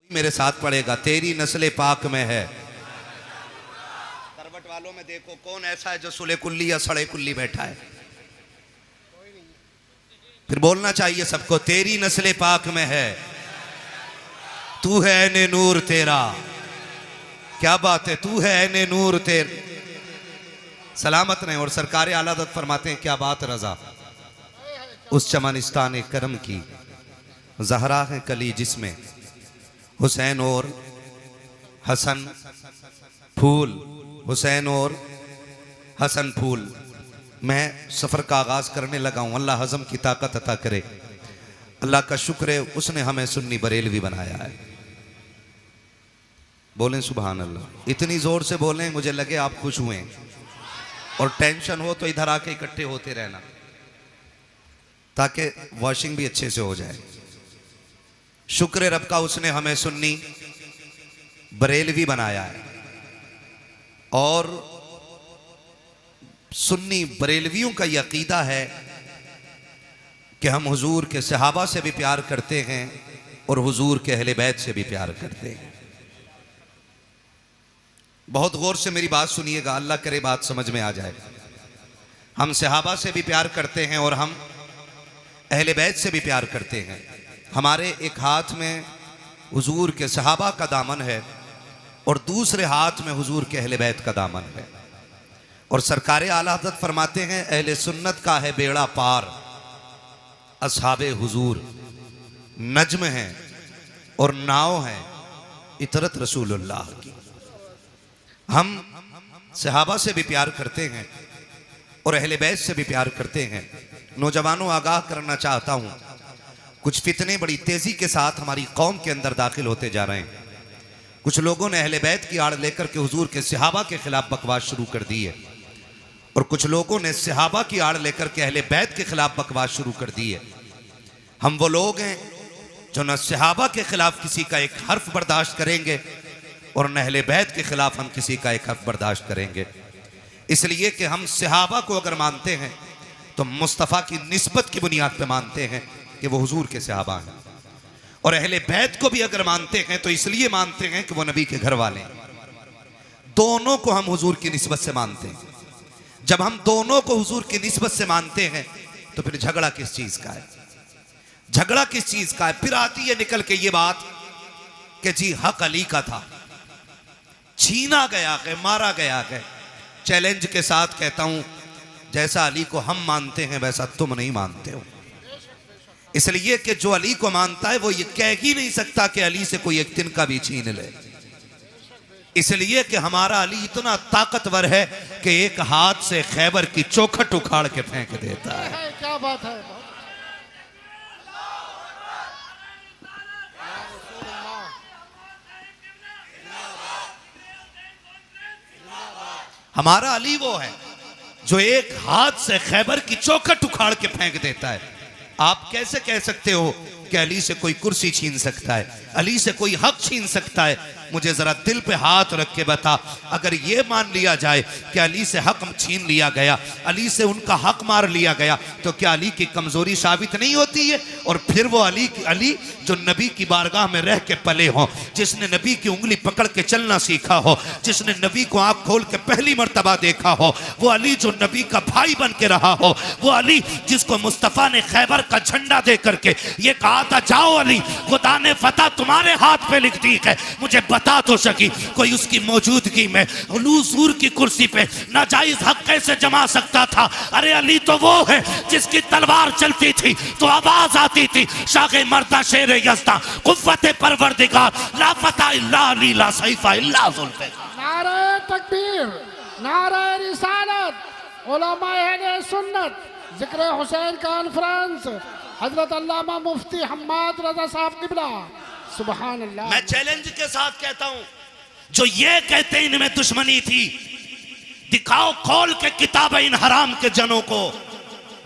मेरे साथ पड़ेगा, तेरी नस्ल पाक में है। करवट वालों में देखो कौन ऐसा है जो सुले कुल्ली या सड़े कुल्ली बैठा है। फिर बोलना चाहिए सबको, तेरी नस्ल पाक में है, तू है ऐने नूर तेरा। क्या बात है, तू है ऐने नूर तेर सलामत नहीं। और सरकार आला हज़रत फरमाते हैं, क्या बात रजा उस चमनिस्तान करम की, जहरा है कली जिसमें हुसैन और हसन फूल, हुसैन और हसन फूल। मैं सफ़र का आगाज़ करने लगा हूँ। अल्लाह हज़म की ताकत अता करे। अल्लाह का शुक्र है उसने हमें सुन्नी बरेलवी बनाया है। बोलें सुभान अल्लाह। इतनी ज़ोर से बोलें मुझे लगे आप खुश हुए। और टेंशन हो तो इधर आके इकट्ठे होते रहना ताकि वॉशिंग भी अच्छे से हो जाए। शुक्र रब का उसने हमें सुन्नी बरेलवी बनाया है। और सुन्नी बरेलवियों का यह अकीदा है कि हम हुजूर के सहाबा से भी प्यार करते हैं और हुजूर के अहले बैत से भी प्यार करते हैं। बहुत गौर से मेरी बात सुनिएगा, अल्लाह करे बात समझ में आ जाए। हम सहाबा से भी प्यार करते हैं और हम अहले बैत से भी प्यार करते हैं। हमारे एक हाथ में हुजूर के सहाबा का दामन है और दूसरे हाथ में हुजूर के अहले बैत का दामन है। और सरकार आला हज़रत फरमाते हैं, अहले सुन्नत का है बेड़ा पार, असहाबे हुजूर नज्म है और नाव है इतरत रसूलुल्लाह की। हम सहाबा से भी प्यार करते हैं और अहले बैत से भी प्यार करते हैं। नौजवानों, आगाह करना चाहता हूं, कुछ फितने बड़ी तेजी के साथ हमारी कौम के अंदर दाखिल होते जा रहे हैं। कुछ लोगों ने अहले बैत की आड़ लेकर के हुजूर के सहाबा के खिलाफ बकवास शुरू कर दी है और कुछ लोगों ने सहाबा की आड़ लेकर के अहले बैत के खिलाफ बकवास शुरू कर दी है। हम वो लोग हैं जो न सहाबा के खिलाफ किसी का एक हर्फ बर्दाश्त करेंगे और न अहले बैत के खिलाफ हम किसी का एक हर्फ बर्दाश्त करेंगे। इसलिए कि हम सहाबा को अगर मानते हैं तो मुस्तफ़ा की निस्बत की बुनियाद पर मानते हैं कि वो हुजूर के सहाबा हैं, और अहले बैत को भी अगर मानते हैं तो इसलिए मानते हैं कि वो नबी के घर वाले हैं। दोनों को हम हुजूर की निस्बत से मानते हैं। जब हम दोनों को हुजूर की निस्बत से मानते हैं तो फिर झगड़ा किस चीज का है? झगड़ा किस चीज का है? फिर आती है निकल के ये बात कि जी हक अली का था, छीना गया है, मारा गया है। चैलेंज के साथ कहता हूं, जैसा अली को हम मानते हैं वैसा तुम नहीं मानते हो। इसलिए कि जो अली को मानता है वो ये कह ही नहीं सकता कि अली से कोई एक तिनका भी छीन ले। इसलिए कि हमारा अली इतना ताकतवर है कि एक हाथ से खैबर की चौखट उखाड़ के फेंक देता है। क्या बात है। हमारा अली वो है जो एक हाथ से खैबर की चौखट उखाड़ के फेंक देता है। आप कैसे कह सकते हो कि अली से कोई कुर्सी छीन सकता है, अली से कोई हक छीन सकता है? मुझे जरा दिल पे हाथ रख के बता, अगर ये मान लिया जाए कि अली से हक छीन लिया गया, अली से उनका हक मार लिया गया, तो क्या अली की कमजोरी साबित नहीं होती है? और फिर वो अली जो नबी की बारगाह में रह के पले हो, जिसने नबी की उंगली पकड़ के चलना सीखा हो, जिसने नबी को आंख खोल के पहली मर्तबा देखा हो, वो अली जो नबी का भाई बन के रहा हो, वो अली जिसको मुस्तफ़ा ने खैबर का झंडा दे करके ये कहा था, जाओ अली, खुदा ने फतह तुम्हारे हाथ पे लिख दी है। मुझे बता तो सकी कोई उसकी मौजूदगी में हुजूर की कुर्सी पे नाजायज हक कैसे जमा सकता था? अरे अली तो वो है जिसकी तलवार चलती थी तो आवाज आती थी, शागे मर्दा शेर यज़्दा कुव्वते परवरदिगार ला फता इल्ला अली ला सैफा इल्ला ज़ुल्फ़िकार। नारे तकबीर, नारे रिसालत, उलमाए अहले सुन्नत, जिक्र हुसैन कॉन्फ्रेंस, हजरत अल्लामा मुफ्ती हम्माद रजा साहब किबला, सुभान अल्लाह। मैं चैलेंज के साथ कहता हूं, जो ये कहते हैं इनमें दुश्मनी थी, दिखाओ खोल के किताब इन हराम के जनों को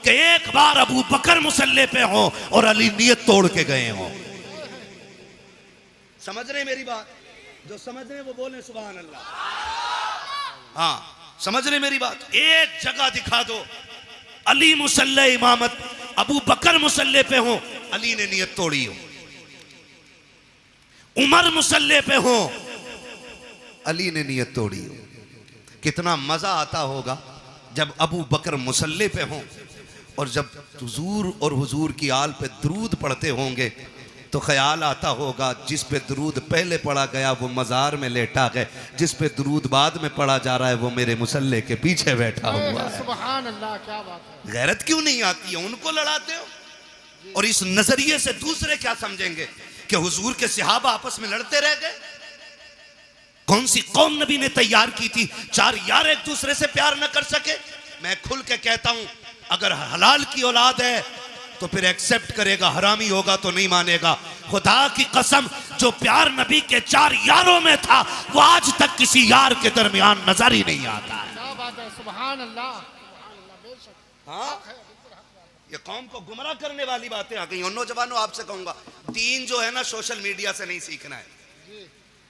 कि एक बार अबू बकर मुसल्ले पे हो और अली नियत तोड़ के गए हो। समझ रहे मेरी बात? जो समझ रहे वो बोले सुभान अल्लाह। हाँ, समझ रहे मेरी बात? एक जगह दिखा दो अली मुसल्ले इमामत, अबू बकर मुसल्ले पे हो, अली ने नियत तोड़ी हो। उमर मुसल्ले पे हो, अली ने नियत तोड़ी हो। कितना मजा आता होगा जब अबू बकर मुसल्ले पे हों और जब हुजूर और हुजूर की आल पे दरूद पढ़ते होंगे तो ख्याल आता होगा जिस पे दरूद पहले पढ़ा गया वो मज़ार में लेटा है, जिस पे दरूद बाद में पढ़ा जा रहा है वो मेरे मुसल्ले के पीछे बैठा हुआ है। सुभान अल्लाह, क्या बात है। गैरत क्यों नहीं आती है? उनको लड़ाते हो। और इस नजरिए से दूसरे क्या समझेंगे कि हुजूर के सहाबा आपस में लड़ते रह गए? कौन सी कौम नबी ने तैयार की थी चार यार एक दूसरे से प्यार न कर सके? मैं खुल के कहता हूं, अगर हलाल की औलाद है तो फिर एक्सेप्ट करेगा, हरामी होगा तो नहीं मानेगा। खुदा की कसम, जो प्यार नबी के चार यारों में था वो आज तक किसी यार के दरमियान नजर ही नहीं आता है। क्या बात है, सुभान अल्लाह। हाँ, ये कौम को गुमराह करने वाली बातें आ गई। और नौजवानों, आपसे कहूंगा, दीन जो है ना सोशल मीडिया से नहीं सीखना है।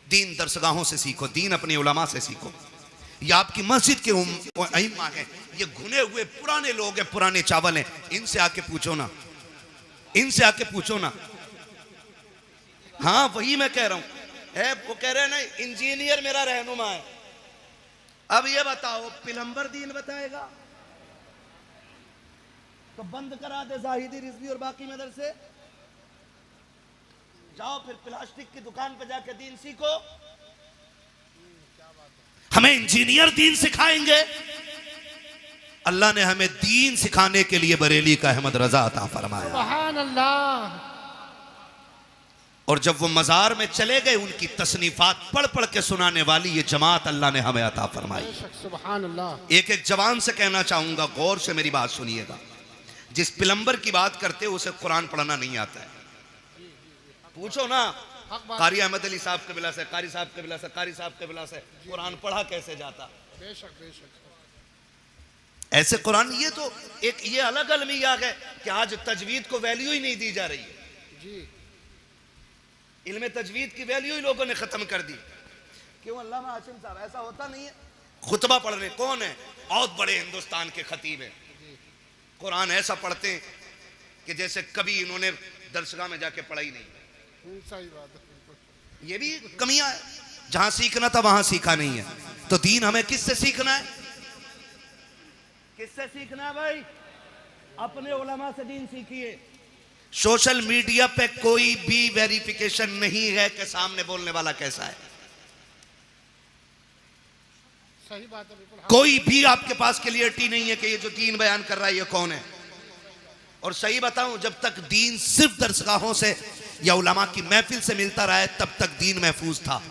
दीन दरसगाहों से सीखो, दीन अपने उलमा से सीखो। ये आपकी मस्जिद के अइम्मा हैं, ये घुने हुए पुराने लोग हैं, पुराने चावल हैं। इनसे आके पूछो ना, इनसे आके पूछो ना। हाँ, वही मैं कह रहा हूं। वो कह रहे हैं ना, इंजीनियर मेरा रहनुमा है। अब ये बताओ, प्लम्बर दीन बताएगा तो बंद करा दे जाहिदी, रिजवी और बाकी मदरसे। जाओ फिर प्लास्टिक की दुकान पे जाके दीन सीखो। हमें इंजीनियर दीन सिखाएंगे? अल्लाह ने हमें दीन सिखाने के लिए बरेली का अहमद रजा अता फरमाया। सुभान अल्लाह। और जब वो मजार में चले गए, उनकी तसनीफात पढ़ पढ़ के सुनाने वाली ये जमात अल्लाह ने हमें अता फरमाई। सुभान अल्लाह। एक एक जवान से कहना चाहूंगा, गौर से मेरी बात सुनिएगा। जिस प्लम्बर की बात करते हो उसे कुरान पढ़ना नहीं आता है। पूछो ना कारी अहमद अली साहब कबिला से, कारी साहब कबिला से, कारी साहब कबिला से, कुरान पढ़ा कैसे जाता? बेशक बेशक। ऐसे कुरान, ये तो एक ये अलग अलमिया है कि आज तजवीद को वैल्यू ही नहीं दी जा रही है जी। इल्म तजवीद की वैल्यू ही लोगों ने खत्म कर दी। क्यों अल्लामा हाशिम साहब? ऐसा होता नहीं है। खुतबा पढ़ रहे कौन है? बहुत बड़े हिंदुस्तान के खतीब हैं। कुरान ऐसा पढ़ते हैं कि जैसे कभी इन्होंने दरसगाह में जाके पढ़ा ही नहीं। सही बात है। ये भी कमियां है। जहां सीखना था वहां सीखा नहीं है। तो दीन हमें किससे सीखना है? किससे सीखना है भाई? अपने उलमा से दीन सीखिए। सोशल मीडिया पे कोई भी वेरिफिकेशन नहीं है कि सामने बोलने वाला कैसा है। सही बात है, बिल्कुल। कोई भी आपके पास क्लियरिटी नहीं है कि ये जो दीन बयान कर रहा है ये कौन है। और सही बताऊं, जब तक दीन सिर्फ दरसगाहों से या उलमा की महफिल से मिलता रहा है तब तक दीन महफूज था।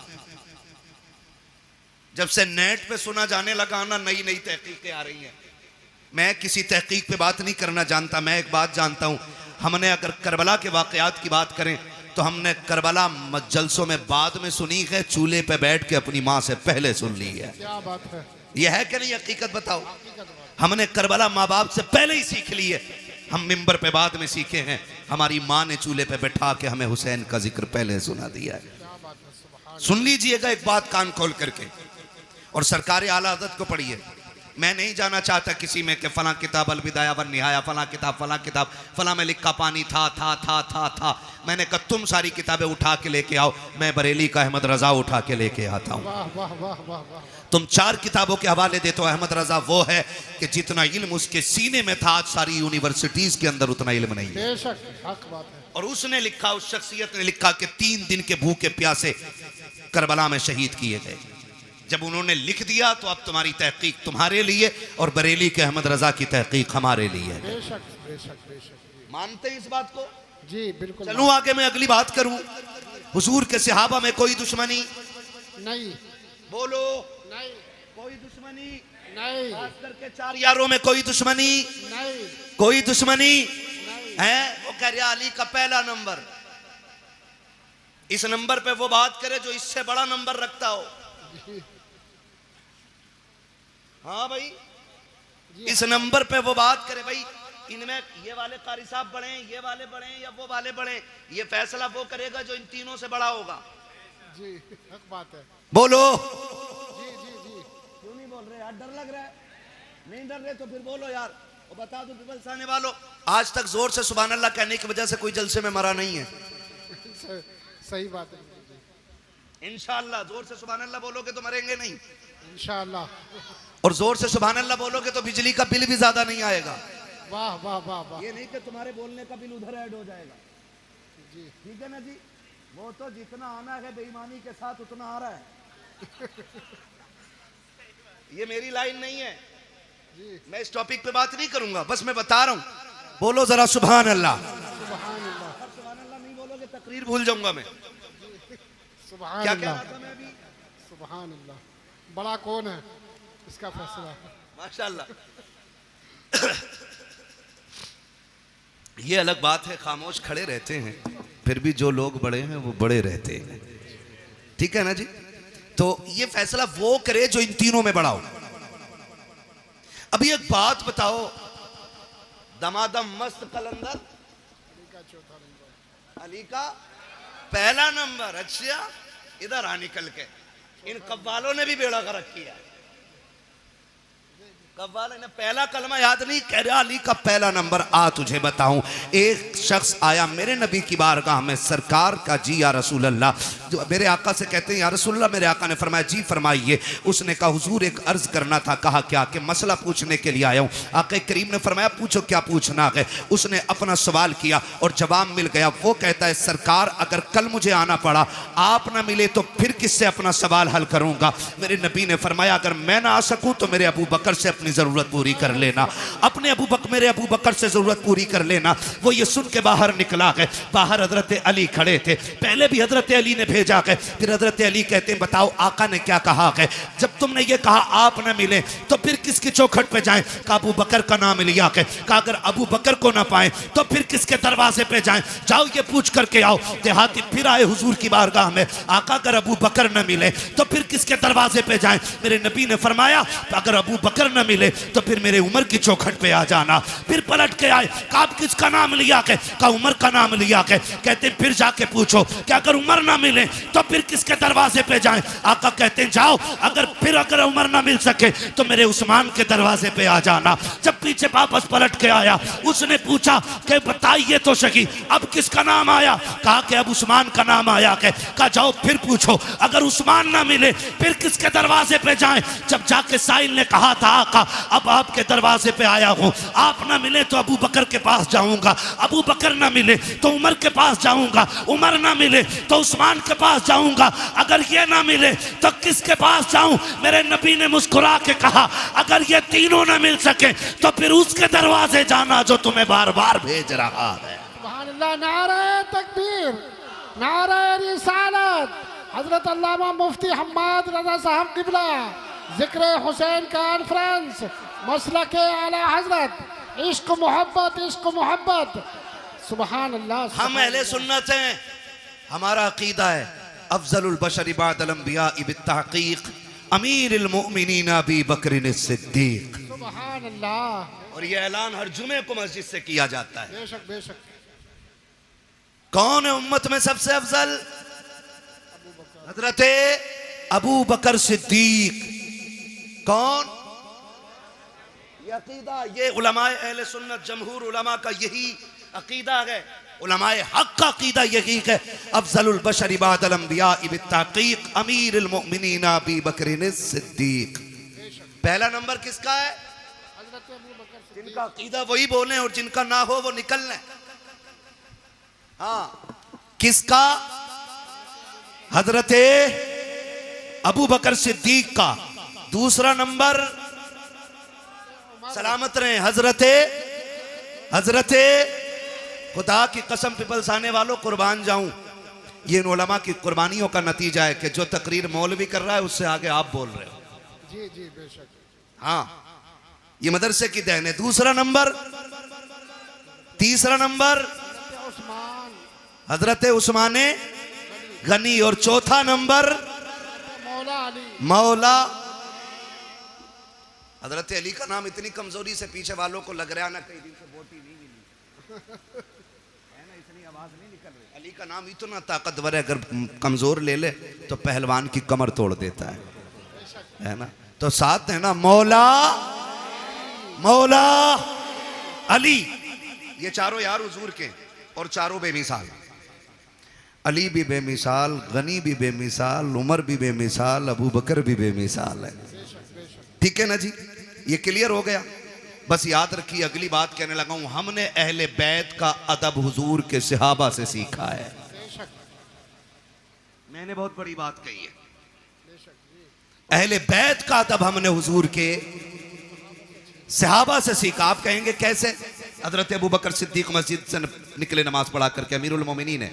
जब से नेट पे सुना जाने लगा ना, नई नई तहकीकें आ रही हैं। मैं किसी तहकीक पे बात नहीं करना जानता, मैं एक बात जानता हूं। हमने अगर करबला के वाकयात की बात करें तो हमने करबला जलसों में बाद में सुनी है, चूल्हे पे बैठ के अपनी माँ से पहले सुन ली है। क्या बात है। यह है कि नहीं? हकीकत बताओ। हमने करबला माँ बाप से पहले ही सीख ली है। हम मिंबर पे बाद में सीखे हैं, हमारी माँ ने चूल्हे पे बैठा के हमें हुसैन का जिक्र पहले सुना दिया है। सुन लीजिएगा एक बात कान खोल करके, और सरकार आला हज़रत को पढ़िए। मैं नहीं जाना चाहता किसी में कि फला किताब अलविदाया वन निहाया, फला किताब फला में लिखा पानी था। मैंने कहा तुम सारी किताबें उठा के लेके आओ, मैं बरेली का अहमद रजा उठा के लेके आता हूँ। वाह वाह वाह वाह वाह। तुम 4 किताबों के हवाले देते हो। अहमद रजा वो है कि जितना इल्म उसके सीने में था, आज सारी यूनिवर्सिटीज के अंदर उतना इल्म नहीं है। बेशक, हक बात है। और उसने लिखा, उस शख्सियत ने लिखा कि 3 दिन के भूखे प्यासे करबला में शहीद किए गए। जब उन्होंने लिख दिया तो अब तुम्हारी तहकीक तुम्हारे लिए और बरेली के अहमद रजा की तहकीक हमारे लिए। बेशक बेशक बेशक। मानते हैं इस बात को? जी बिल्कुल। चलूं आगे, मैं अगली बात करूं। हुजूर के सहाबा में कोई दुश्मनी नहीं। बोलो। नहीं। कोई दुश्मनी नहीं। खास करके 4 यारों में कोई दुश्मनी नहीं। कोई दुश्मनी नहीं। है। वो कह रहा अली का पहला नंबर, इस नंबर पे वो बात करे जो इससे बड़ा नंबर रखता हो। हाँ भाई, इस नंबर पे वो बात करे। भाई इनमें ये वाले कारी साहब बड़े, ये वाले बड़े या वो वाले बड़े, ये फैसला वो करेगा जो इन तीनों से बड़ा होगा। जी हक बात है। बोलो। जी जी जी। क्यों नहीं बोल रहे यार? डर लग रहा है? नहीं डर रहे तो फिर बोलो यार। और बता दो पीपल्स आने वालों, आज तक जोर से सुभान अल्लाह कहने की वजह से कोई जलसे में मरा नहीं है। सही बात है। इंशाअल्लाह। जोर से सुभान अल्लाह बोलोगे तो मरेंगे नहीं, इंशाअल्लाह। और जोर से सुभान अल्लाह बोलोगे तो बिजली का बिल भी ज्यादा नहीं आएगा। वाह वाह वाह वाह। ये नहीं कि तुम्हारे बोलने का बिल उधर ऐड हो जाएगा। जी ठीक है ना जी, वो तो जितना आना है बेईमानी के साथ उतना आ रहा है। ये मेरी लाइन नहीं है जी। मैं इस टॉपिक पे बात नहीं करूंगा, बस मैं बता रहा हूं। बोलो जरा सुभान अल्लाह। सुभान अल्लाह। सुभान अल्लाह नहीं बोलोगे तकरीर भूल जाऊंगा मैं। सुभान क्या कह अल्लाह। रहा था मैं अभी? सुभान अल्लाह। बड़ा कौन है, इसका फैसला। माशाअल्लाह। ये अलग बात है, खामोश खड़े रहते हैं, फिर भी जो लोग बड़े हैं वो बड़े रहते हैं। ठीक है ना जी। तो ये फैसला वो करे जो इन तीनों में बड़ा हो। अभी एक बात बताओ, दमादम मस्त कलंदर अली का पहला नंबर। अच्छा इधर आ निकल के, इन कव्वालों ने भी बेड़ा गर्क किया। कव्वाल ने पहला कलमा याद नहीं, कह रहा अली का पहला नंबर। आ तुझे बताऊं, एक शख्स आया मेरे नबी की बारगाह में, सरकार का जी या रसूल अल्लाह, जो मेरे आका से कहते हैं या रसूल अल्लाह। मेरे आका ने फरमाया जी फरमाइए। उसने कहा हुजूर एक अर्ज करना था। कहा क्या? कि मसला पूछने के लिए आया हूं। आका करीम ने फरमाया पूछो क्या पूछना है। उसने अपना सवाल किया और जवाब मिल गया। वो कहता है सरकार अगर कल मुझे आना पड़ा, आप ना मिले तो फिर किससे अपना सवाल हल करूंगा। मेरे नबी ने फरमाया अगर मैं ना आ सकूं तो मेरे अबू बकर से अपनी जरूरत पूरी कर लेना। अपने मेरे अबू बकर से जरूरत पूरी कर लेना। वो ये सुन के बाहर निकला गए। बाहर हजरत अली खड़े थे। पहले भी हजरत अली ने भेजा गए, फिर हजरत अली कहते हैं बताओ आका ने क्या कहा है। जब तुमने ये कहा आप न मिले तो फिर किसकी चौखट पे जाएं। कहा अबू बकर का नाम लिया के। कहा अगर अबू बकर को ना पाए तो फिर किसके दरवाजे पे जाएं। जाओ ये पूछ करके आओ। देहाती फिर आए हुजूर की बारगाह में। आका अगर अबू बकर न मिले तो फिर किसके दरवाजे पे जाएं। मेरे नबी ने फरमाया अगर अबू बकर न मिले तो फिर मेरे उमर की चौखट पे आ जाना। फिर पलट के आए। कहा किसका नाम लिया के? कहा उमर का नाम लिया के। कहते फिर जाके पूछो कि अगर उमर ना मिले तो फिर किसके दरवाजे पे जाएं। आका कहते हैं जाओ अगर उमर ना मिल सके तो मेरे उस्मान के दरवाजे पे आ जाना। जब पीछे वापस पलट के आया, उसने पूछा कि बताइए तो सही अब किसका नाम आया। कहा कि अब उस्मान का नाम आया के। कहा जाओ फिर पूछो अगर उस्मान ना मिले फिर किसके दरवाजे पे जाएं। जब जाके साइल ने कहा था आका अब आपके दरवाजे पे आया हूं, आप ना मिले तो अबू बकर के पास जाऊंगा, अबू बकर ना मिले तो उमर के पास जाऊंगा, उमर ना मिले तो उस्मान के पास जाऊंगा, अगर ये ना मिले तो किसके पास जाऊं। मेरे नबी ने मुस्कुरा के कहा अगर ये तीनों ना मिल सके तो फिर उसके दरवाजे जाना जो तुम्हें बार बार भेज रहा है। सुभान अल्लाह। नारे तकबीर, नारे रिसालत। हजरत अल्लामा मुफ्ती हम्माद रजा साहब किबला जिक्र हुसैन कॉन्फ्रेंस मसलक आला हजरत इश्क मोहब्बत। सुभान अल्लाह। हम अहले सुन्नत हैं, हमारा अकीदा है अफजलुल बशर बअदल अंबिया बित्तहकीक अमीरुल मोमिनीन अबी बकर सिद्दीक। सुभान अल्लाह। और ये ऐलान हर जुमे को मस्जिद से किया जाता है। बेशक बेशक। कौन है उम्मत में सबसे अफजल? हजरत अबू बकर सिद्दीक। कौन? ये अकीदा, ये उलमाए अहले सुन्नत जमहूर उलमा का यही अकीदा है। उलमाए हक का अकीदा यही है अफजलुल बशर बअदल अंबिया बित्तहकीक अमीरुल मोमिनीन अबी बकर सिद्दीक। पहला नंबर किसका है? जिनका अकीदा वही बोले और जिनका ना हो वो निकल लें। हाँ किसका? हजरत अबू बकर सिद्दीक का। दूसरा नंबर सलामत रहे हजरत खुदा की कसम पिपल्स आने वालों कुर्बान जाऊं, ये इन उलमा की कुर्बानियों का नतीजा है कि जो तकरीर मौलवी कर रहा है उससे आगे आप बोल रहे हो। जी जी बेशक। हाँ ये मदरसे की देन है। दूसरा नंबर, तीसरा नंबर उस्मान हजरत उस्मान गनी और चौथा नंबर मौला अली। मौला हजरत अली का नाम इतनी कमजोरी से पीछे वालों को लग रहा है ना कई दिन से बोटी नहीं मिली है ना, इतनी आवाज नहीं निकल रही। अली का नाम इतना ताकतवर है, अगर कमजोर ले ले तो पहलवान की कमर तोड़ देता है ना। तो साथ है ना मौला अली, ये चारों यार हुजूर के और चारों बेमिसाल। अली भी बेमिसाल, गनी भी बेमिसाल, उमर भी बेमिसाल, अबू बकर भी बेमिसाल है। ठीक है ना जी, ये क्लियर हो गया। बस याद रखिए, अगली बात कहने लगा हूं, हमने अहले बैत का अदब हुजूर के सहाबा से सीखा है। मैंने बहुत बड़ी बात कही है, अहले बैत का अदब हमने हुजूर के सहाबा से सीखा। आप कहेंगे कैसे? हजरत अबू बकर सिद्दीक मस्जिद से निकले नमाज पढ़ा करके, अमीरुल मोमिनीन है,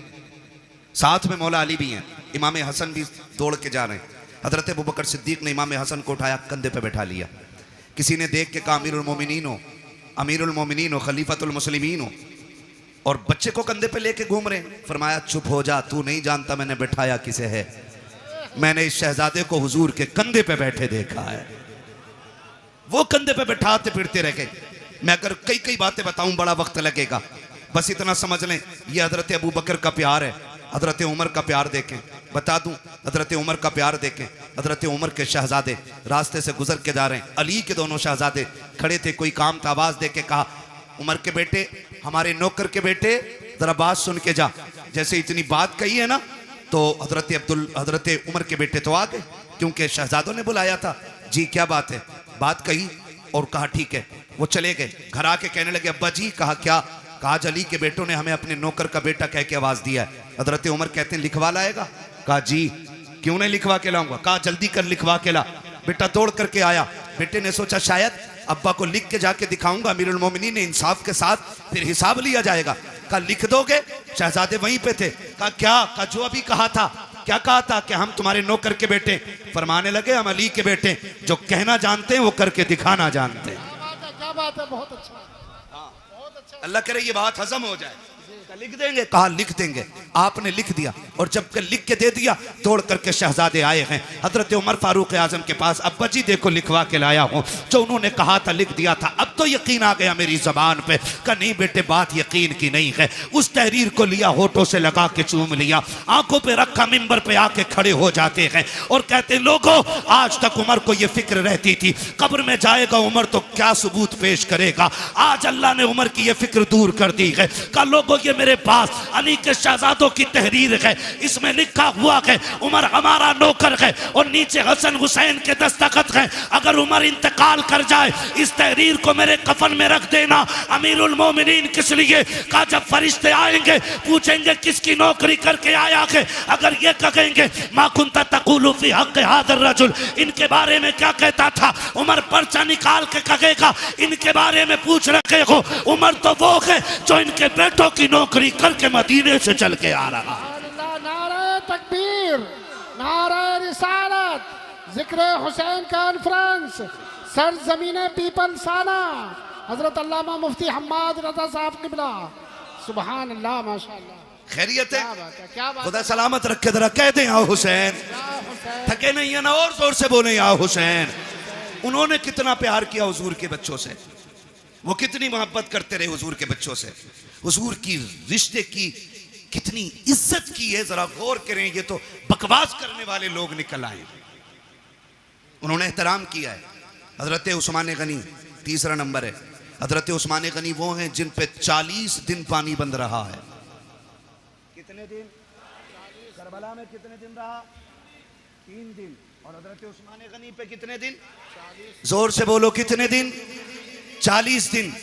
साथ में मौला अली भी हैं, इमाम हसन भी दौड़ के जा रहे हैं। हजरत अबू बकर सिद्दीक ने इमाम हसन को उठाया, कंधे पे बैठा लिया। किसी ने देख के कहा अमीरुल मोमिनीन हो, खलीफतुल मुस्लिमीन हो, और बच्चे को कंधे पे लेके घूम रहे हैं। फरमाया चुप हो जा, तू नहीं जानता मैंने बैठाया किसे है। मैंने इस शहजादे को हुजूर के कंधे पे बैठे देखा है। वो कंधे पे बैठाते फिरते रह गए। मैं अगर कई कई बातें बताऊं बड़ा वक्त लगेगा, बस इतना समझ लें, ये हजरत अबू बकर का प्यार है। हजरत उमर का प्यार देखें, बता दूं, हजरत उमर का प्यार देखें। हजरत उमर के शहजादे रास्ते से गुजर के जा रहे हैं, अली के दोनों शहजादे खड़े थे। कोई काम था, आवाज दे के कहा उमर के बेटे, हमारे नौकर के बेटे, जरा बात सुन के जा। जैसे इतनी बात कही है ना, तो हजरत उमर के बेटे तो आ गए, क्योंकि शहजादों ने बुलाया था। जी क्या बात है? बात कही और कहा ठीक है। वो चले गए, घर आके कहने लगे अब्बा जी। कहा क्या? कहा अली के बेटों ने हमें अपने नौकर का बेटा कह के आवाज दिया है। हजरत उमर कहते हैं लिखवा लाएगा? कहा जी क्यों नहीं लिखवा के लाऊंगा। कहा जल्दी कर लिखवा के ला। बेटा दौड़ करके आया। बेटे ने सोचा शायद अब्बा को लिख के जाके दिखाऊंगा, अमीरुल मोमिनीन ने इंसाफ के साथ फिर हिसाब लिया जाएगा। कहा लिख दोगे? शहजादे वहीं पे थे। कहा क्या? कहा जो अभी कहा था। क्या कहा था? कि हम तुम्हारे नौकर के बेटे। फरमाने लगे हम अली के बेटे, जो कहना जानते हैं वो करके दिखाना जानते हैं। क्या बात है, बहुत अच्छा। अल्लाह करे ये बात हजम हो जाए। लिख देंगे? कहा लिख देंगे। आपने लिख दिया, और जब लिख के दे दिया, दौड़ करके शहजादे आए हैं हजरत उमर फारूक आजम के पास। अब्बा जी देखो लिखवा के लाया हूं, जो उन्होंने कहा था लिख दिया था। अब तो यकीन आ गया मेरी जबान पे। कहा नहीं बेटे, बात यकीन की नहीं है। उस तहरीर को लिया, होठों से लगा के चूम लिया, आंखों पे रखा, मिंबर पे आके खड़े हो जाते हैं और कहते लोगों, आज तक उमर को यह फिक्र रहती थी कब्र में जाएगा उमर तो क्या सबूत पेश करेगा। आज अल्लाह ने उमर की यह फिक्र दूर कर दी है। कहा लोगों, ये मेरे पास अली के शहजादों की तहरीर है, इसमें लिखा हुआ है उमर हमारा नौकर है, और नीचे हसन हुसैन के दस्तखत है। अगर उमर इंतकाल कर जाए, इस तहरीर को मेरे कफन में रख देना। अमीरुल मोमिनीन किस लिए? कहा जब फरिश्ते आएंगे पूछेंगे किसकी नौकरी करके आया है, अगर ये कहेंगे मा कुंता तक़ूलु फी हक़्क़ हाज़ा रजुल, इनके बारे में क्या कहता था, उमर पर्चा निकाल के कहेगा इनके बारे में पूछ रखे हो। उमर तो वो है जो इनके बेटों की नौकरी करके मदीने से चल के आ रहा। नारे तकबीर, नारे रिसालत, जिक्र हुसैन कॉन्फ्रेंस, सर जमीने पीपल साना, हजरत अल्लामा मुफ्ती हम्माद रजा साहब किबला। सुभान अल्लाह, माशाअल्लाह। खैरियत है? क्या बात। खुदा सलामत रखे। जरा कह दें या हुसैन। थके नहीं है ना, और जोर से बोले या हुसैन। उन्होंने कितना प्यार किया हुजूर के बच्चों से, वो कितनी मोहब्बत करते रहे हुजूर के बच्चों से, हुजूर की रिश्ते की कितनी इज्जत की है। जरा गौर करें, ये तो बकवास करने वाले लोग निकल आए। उन्होंने एहतराम किया है। हजरत उस्मान गनी तीसरा नंबर है। हजरत उस्मान गनी वो हैं जिन पे 40 दिन पानी बंद रहा है। कितने दिन? करबला में कितने दिन रहा? 3 दिन। और हजरत उस्मान गनी पे कितने दिन? जोर से बोलो, कितने दिन? 40 दिन।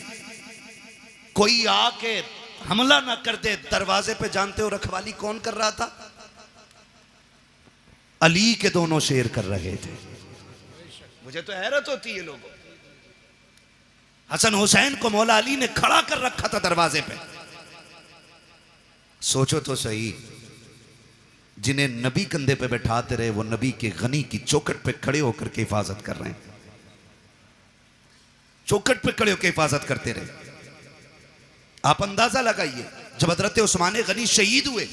कोई आके हमला ना कर दे। दरवाजे पे जानते हो रखवाली कौन कर रहा था? अली के दोनों शेर कर रहे थे। मुझे तो हैरत होती है लोगों। हसन हुसैन को मौला अली ने खड़ा कर रखा था दरवाजे पे। सोचो तो सही, जिन्हें नबी कंधे पे बैठाते रहे, वो नबी के गनी की चौखट पे खड़े होकर के हिफाजत कर रहे हैं। चौखट पे खड़े होकर हिफाजत करते रहे। आप अंदाजा लगाइए, जब हजरत उस्मान गनी शहीद हुए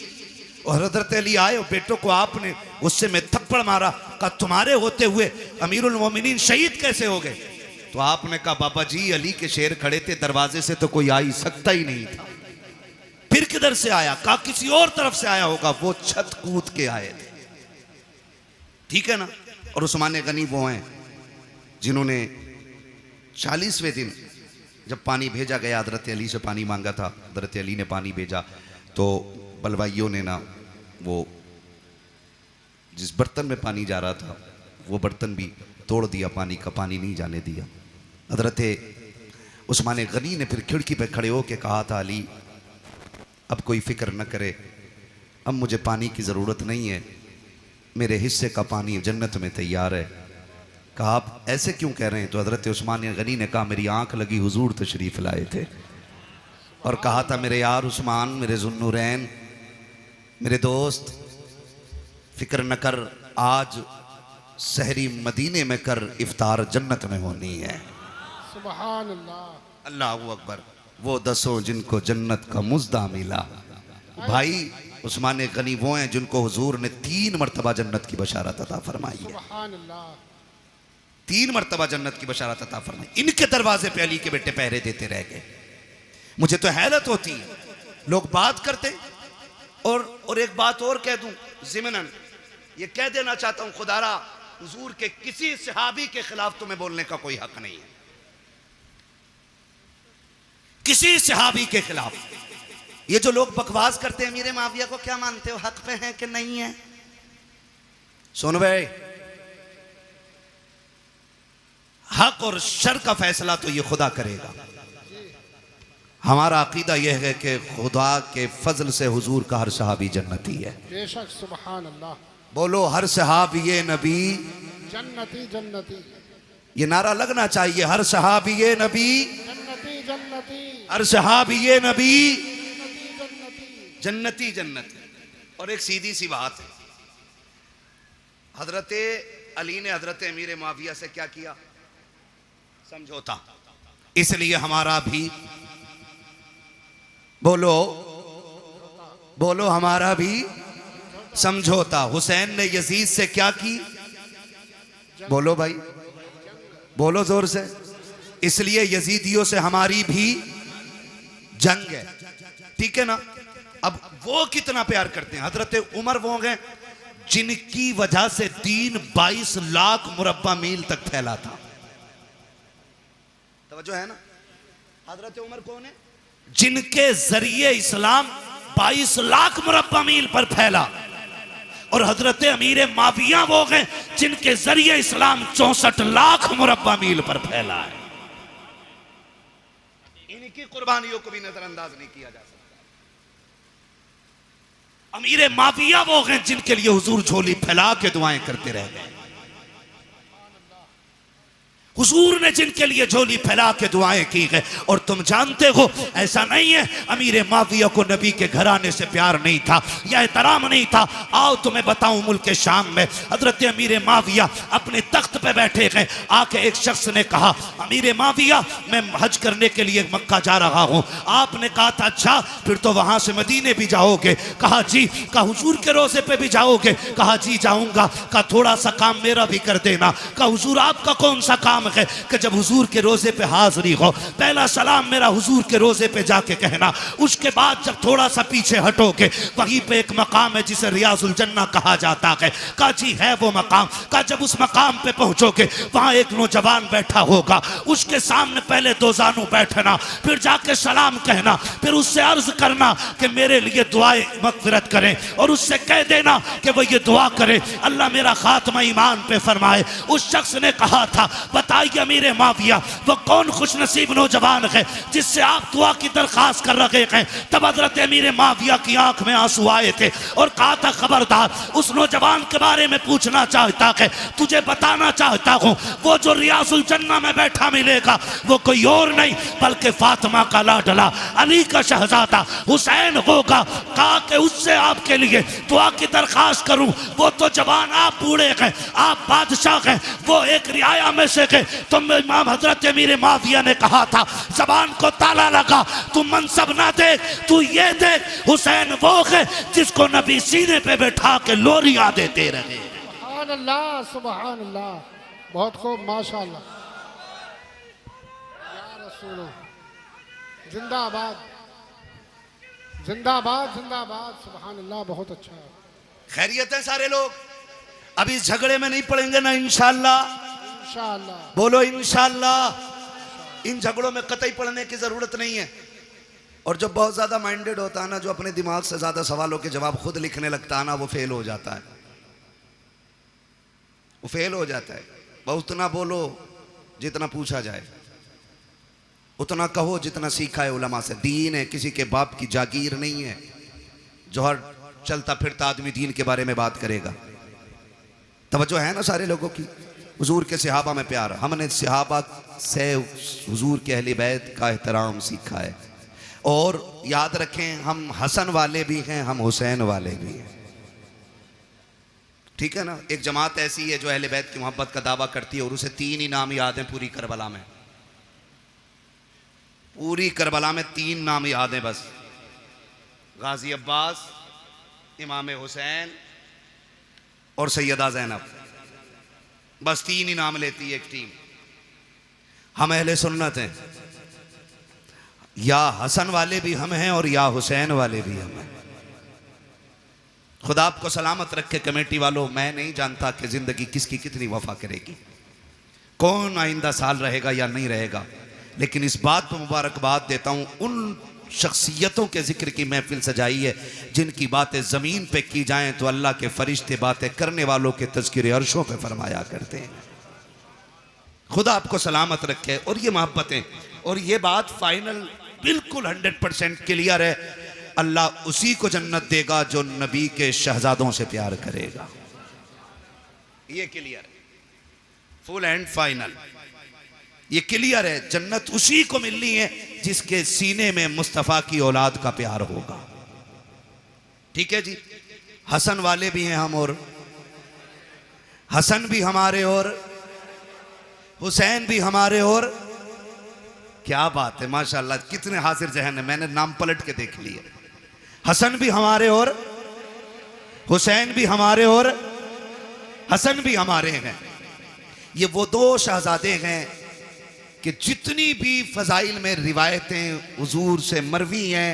और हजरत अली आए और बेटों को आपने उससे में थप्पड़ मारा, कहा तुम्हारे होते हुए अमीरुल मोमिनीन शहीद कैसे हो गए? तो आपने कहा बाबा जी अली के शेर खड़े थे, दरवाजे से तो कोई आ ही सकता ही नहीं था। फिर किधर से आया? कहा किसी और तरफ से आया होगा, वो छत कूद के आए थे। ठीक है ना? और उस्मान गनी वो हैं जिन्होंने 40वें दिन जब पानी भेजा गया, हजरत अली से पानी मांगा था, हजरत अली ने पानी भेजा, तो बलवाइयों ने ना वो जिस बर्तन में पानी जा रहा था वो बर्तन भी तोड़ दिया, पानी का पानी नहीं जाने दिया। हजरत उस्मान गनी ने फिर खिड़की पे खड़े होकर कहा था, अली अब कोई फिक्र न करे, अब मुझे पानी की ज़रूरत नहीं है, मेरे हिस्से का पानी जन्नत में तैयार है। कहा आप ऐसे क्यों कह रहे हैं? तो हज़रत उस्मान गनी ने कहा, मेरी आंख लगी, हुजूर तशरीफ़ लाए थे और कहा था, मेरे यार उस्मान, मेरे ज़ुन्नुरैन, मेरे दोस्त, फिक्र न कर, आज सहरी मदीने में कर, इफ्तार जन्नत में होनी है। सुभान अल्लाह, अल्लाहू अकबर। वो दसों जिनको जन्नत का मुज़्दा मिला। भाई उस्मान गनी वो हैं जिनको हुजूर ने 3 मरतबा जन्नत की बशारत अता फरमाई है। सुभान अल्लाह, 3 मरतबा जन्नत की बशारत अता फरमाई। इनके दरवाजे पे अली के बेटे पहरे देते रह गए। मुझे तो हैरत होती है, लोग बात करते और एक बात और कह दूं ज़िमनन, ये कह देना चाहता हूं, खुदारा हुजूर के किसी सहाबी के खिलाफ तुम्हें बोलने का कोई हक नहीं है, किसी सहाबी के खिलाफ। ये जो लोग बकवास करते हैं, अमीर माविया को क्या मानते हो, हक पे हैं कि नहीं है? सुन भाई, हक और शर का फैसला तो ये खुदा करेगा। हमारा अकीदा यह है कि खुदा के फजल से हुजूर का हर सहाबी जन्नती है। बेशक, सुभान अल्लाह। बोलो, हर सहाबी ये नबी जन्नती जन्नती, ये नारा लगना चाहिए, हर सहाबी ये नबी, जन्नती जन्नती, हर सहाबी ये नबी, जन्नती जन्नती जन्नती। और एक सीधी सी बात है, हजरत अली ने हजरत अमीर मुआविया से क्या किया? समझौता। इसलिए हमारा भी, बोलो बोलो, हमारा भी समझौता। हुसैन ने यजीद से क्या की? बोलो भाई, बोलो जोर से। इसलिए यजीदियों से हमारी भी जंग है, ठीक है ना? अब वो कितना प्यार करते हैं। हजरत उमर वो गए जिनकी वजह से दीन 22 लाख मुरब्बा मील तक फैला था। तवज्जो है ना? हजरत उमर कौन है? जिनके जरिए इस्लाम 22 लाख मुरब्बा मील पर फैला। और हजरत अमीर माविया वो गए जिनके जरिए इस्लाम 64 लाख मुरब्बा मील पर फैला है। इनकी कुर्बानियों को भी नजरअंदाज नहीं किया जा सकता। अमीर माविया वो गए जिनके लिए हुजूर झोली फैला के दुआएं करते रह गए। हुजूर ने जिनके लिए झोली फैला के दुआएं की है। और तुम जानते हो, ऐसा नहीं है अमीर माविया को नबी के घराने से प्यार नहीं था या एहतराम नहीं था। आओ तुम्हें बताऊं, मुल्क शाम में हजरत अमीर माविया अपने तख्त पे बैठे गए। आके एक शख्स ने कहा, अमीर माविया मैं हज करने के लिए मक्का जा रहा हूं। आपने कहा था अच्छा, फिर तो वहां से मदीने भी जाओगे? कहा जी। कहा हुजूर के रोजे पे भी जाओगे? कहा जी जाऊंगा। कहा थोड़ा सा काम मेरा भी कर देना। कहा हुजूर आपका कौन सा काम है? कि जब हुजूर के रोजे पे हाजिरी हो, पहला सलाम मेरा हुजूर के रोजे पे जाके कहना। उसके बाद जब थोड़ा सा पीछे हटोगे, वहीं पे एक मकाम है जिसे रियाजुल जन्ना कहा जाता है। कहा जी है वो मकाम। कहा जब उस मकाम पे पहुंचोगे, वहां एक नौजवान बैठा होगा, उसके सामने पहले 2 जानू बैठना, फिर जाके सलाम कहना, फिर उससे अर्ज करना कि मेरे लिए दुआएं मगफिरत करें, और उससे कह देना कि वो ये दुआ करे, अल्लाह मेरा खात्मा ईमान पे फरमाए। उस शख्स ने कहा था, बताइए अमीर माविया वो कौन खुश नसीब नौजवान है जिससे आप दुआ की दरखास्त कर रहे हैं? तब हजरत अमीर माविया की आंख में आंसू आए थे और कहा था, खबरदार, उस नौजवान के बारे में पूछना चाहता है, तुझे बताना चाहता हूं, वो जो रियाजुल जन्ना में बैठा मिलेगा वो कोई और नहीं बल्कि फातिमा का लाडला, अली का शहजादा हुसैन होगा। कहा कि उससे आपके लिए दुआ की दरखास्त करूं? वो तो जवान, आप बूढ़े हैं, आप बादशाह हैं, वो एक रियाया में से है। तो इमाम हजरत अमीर माविया ने कहा था, जबान को ताला लगा, तू मनसब ना देख, तू ये देख, हुसैन वो है जिसको नबी सीने पे बैठा के लोरिया देते रहे। सुभान अल्लाह, सुभान अल्लाह, बहुत खूब, माशाअल्लाह, या रसूल, जिंदाबाद जिंदाबाद जिंदाबाद, सुभान अल्लाह, बहुत अच्छा है। खैरियत है सारे लोग? अभी इस झगड़े में नहीं पड़ेंगे ना इंशाअल्लाह? इंशाअल्लाह, बोलो इंशाअल्लाह। इन झगड़ों में कतई पड़ने की जरूरत नहीं है। और जब बहुत ज़्यादा माइंडेड होता है ना, जो अपने दिमाग से ज़्यादा सवालों के जवाब खुद लिखने लगता है ना, वो फेल हो जाता है, वो फेल हो जाता है। बहुत उतना बोलो जितना पूछा जाए, उतना कहो जितना सीखा है उलमा से। दीन है, किसी के बाप की जागीर नहीं है जो हर चलता फिरता आदमी दीन के बारे में बात करेगा। तवज्जो है ना सारे लोगों की। हुजूर के सहाबा में प्यार, हमने सहाबा से हुजूर के अहले बैत का एहतराम सीखा है। और याद रखें, हम हसन वाले भी हैं, हम हुसैन वाले भी हैं, ठीक है ना। एक जमात ऐसी है जो अहले बैत की मोहब्बत का दावा करती है और उसे 3 ही नाम याद हैं पूरी करबला में। पूरी करबला में 3 नाम याद हैं बस, गाजी अब्बास, इमाम हुसैन और सैयदा ज़ैनब। बस 3 ही नाम लेती है एक टीम। हम अहले सुन्नत हैं, या हसन वाले भी हम हैं और या हुसैन वाले भी हम हैं। खुदा आपको सलामत रखे कमेटी वालों। मैं नहीं जानता कि जिंदगी किसकी कितनी वफा करेगी, कौन आइंदा साल रहेगा या नहीं रहेगा, लेकिन इस बात पर मुबारकबाद देता हूं उन शख्सियतों के जिक्र की महफिल सजाई है जिनकी बातें ज़मीन पे की जाएं तो अल्लाह के फरिश्ते बातें करने वालों के तज़किरे अर्शों पे फरमाया करते हैं। खुदा आपको सलामत रखे। और ये मोहब्बतें, और ये बात फाइनल बिल्कुल 100% क्लियर है, अल्लाह उसी को जन्नत देगा जो नबी के शहजादों से प्यार करेगा। ये क्लियर है, फुल एंड फाइनल, ये क्लियर है। जन्नत उसी को मिलनी है जिसके सीने में मुस्तफ़ा की औलाद का प्यार होगा, ठीक है जी। हसन वाले भी हैं हम, और हसन भी हमारे और हुसैन भी हमारे, और क्या बात है माशाल्लाह, कितने हाजिर जहन है। मैंने नाम पलट के देख लिए। हसन भी हमारे और हुसैन भी हमारे और हसन भी हमारे हैं। ये वो 2 शहजादे हैं कि जितनी भी फजाइल में रिवायतें हुजूर से मरवी हैं,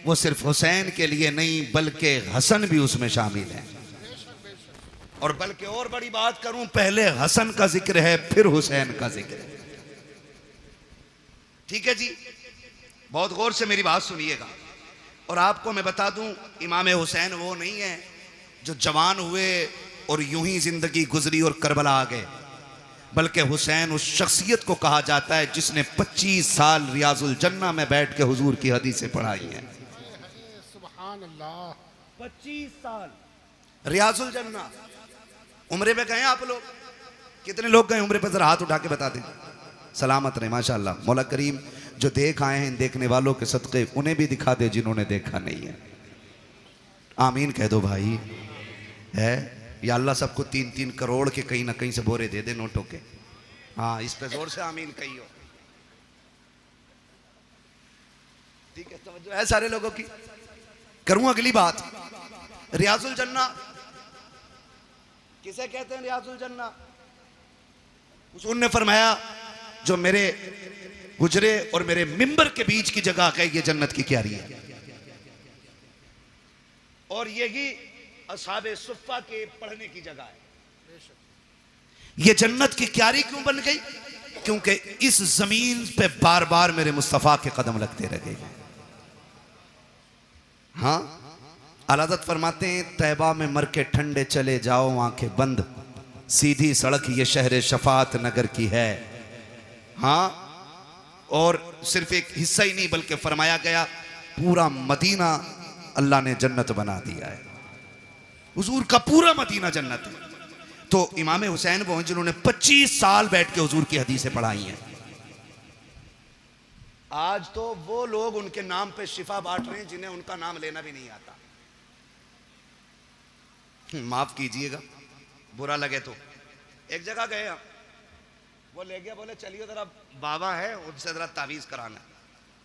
वो सिर्फ हुसैन के लिए नहीं बल्कि हसन भी उसमें शामिल हैं। और बल्कि और बड़ी बात करूं, पहले हसन का जिक्र है फिर हुसैन का जिक्र है, ठीक है जी। बहुत गौर से मेरी बात सुनिएगा। और आपको मैं बता दूं, इमाम हुसैन वो नहीं है जो जवान हुए और यूं ही जिंदगी गुजरी और करबला आ गए, बल्कि हुसैन उस शख्सियत को कहा जाता है जिसने 25 साल रियाजुल जन्ना में बैठ के हुजूर की हदीसें पढ़ाई हैं। सुभान अल्लाह, 25 साल रियाजुल जन्ना। उम्रे पे गए आप लोग? कितने लोग गए उम्रे पे? जरा हाथ उठा के बता दें। सलामत रहे माशाल्लाह। मौला करीम जो देख आए हैं इन देखने वालों के सदक़े उन्हें भी दिखा दे जिन्होंने देखा नहीं है। आमीन कह दो भाई। है या अल्लाह सबको 3-3 करोड़ के कहीं ना कहीं से बोरे दे दे नोटों के। हाँ, इस पे जोर से आमीन कहियो, ठीक है। तवज्जो है सारे लोगों की। करूं अगली बात। रियाजुल जन्ना किसे कहते हैं? रियाजुल जन्ना उन्होंने फरमाया जो मेरे गुजरे और मेरे मिंबर के बीच की जगह है, ये जन्नत की क्यारी है। और यही असहाबे सुफ़्फ़ा के पढ़ने की जगह है। ये जन्नत की क्यारी क्यों बन गई? क्योंकि इस जमीन पे बार बार मेरे मुस्तफ़ा के कदम लगते रहे। हाँ, अलादत फरमाते हैं, तैबा में मर के ठंडे चले जाओ आंखें बंद, सीधी सड़क ये शहर शफात नगर की है। हाँ, और सिर्फ एक हिस्सा ही नहीं बल्कि फरमाया गया पूरा मदीना अल्लाह ने जन्नत बना दिया है। हुजूर का पूरा मदीना जन्नत है। तो इमाम हुसैन वो हैं जिन्होंने 25 साल बैठ के हुजूर की हदीसें पढ़ाई हैं। आज तो वो लोग उनके नाम पे शिफा बांट रहे हैं जिन्हें उनका नाम लेना भी नहीं आता। माफ कीजिएगा, बुरा लगे तो। एक जगह गए हम, वो ले गया, बोले चलिए जरा बाबा है उनसे जरा तावीज़ कराना।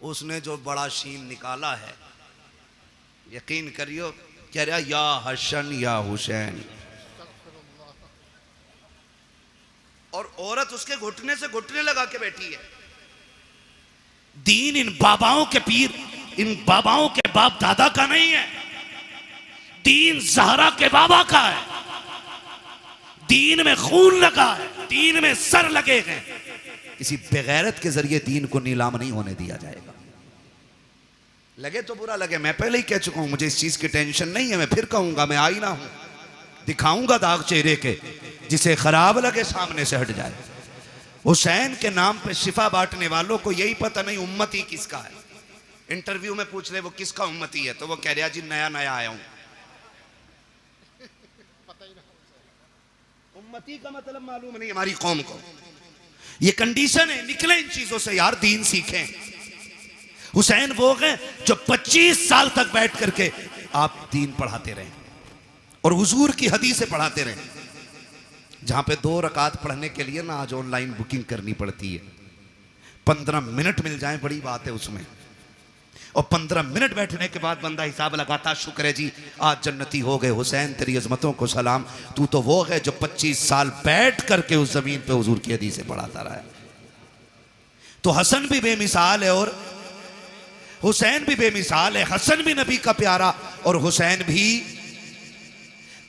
उसने जो बड़ा शीन निकाला है, यकीन करियो, कह रहा या हसन या हुसैन। और औरत उसके घुटने से घुटने लगा के बैठी है। दीन इन बाबाओं के पीर, इन बाबाओं के बाप दादा का नहीं है। दीन ज़हरा के बाबा का है। दीन में खून लगा है, दीन में सर लगे हैं। किसी बेगैरत के जरिए दीन को नीलाम नहीं होने दिया जाएगा। लगे तो बुरा लगे, मैं पहले ही कह चुका हूं मुझे इस चीज की टेंशन नहीं है, मैं फिर कहूंगा, मैं आईना हूं, दिखाऊंगा दाग चेहरे के, जिसे खराब लगे सामने से हट जाए। हुसैन के नाम पे शिफा बांटने वालों को यही पता नहीं उम्मती किसका है। इंटरव्यू में पूछ ले वो किसका उम्मती है, तो वो कह रहा जी नया नया आया हूं। उम्मती का मतलब मालूम नहीं हमारी कौम को। ये कंडीशन है, निकले इन चीजों से यार, दीन सीखें। हुसैन वो हैं जो 25 साल तक बैठ करके आप दीन पढ़ाते रहे और हुजूर की हदीसें पढ़ाते रहे। जहां पे 2 रकात पढ़ने के लिए ना आज ऑनलाइन बुकिंग करनी पड़ती है, 15 मिनट मिल जाए बड़ी बात है उसमें, और 15 मिनट बैठने के बाद बंदा हिसाब लगाता, शुक्र है जी आज जन्नती हो गए, हुसैन तेरी अजमतों को सलाम, तू तो वो है जो 25 साल बैठ करके उस जमीन पे हुजूर की हदीसें पढ़ाता रहा है। तो हसन भी बेमिसाल है और हुसैन भी बेमिसाल है। हसन भी नबी का प्यारा और हुसैन भी।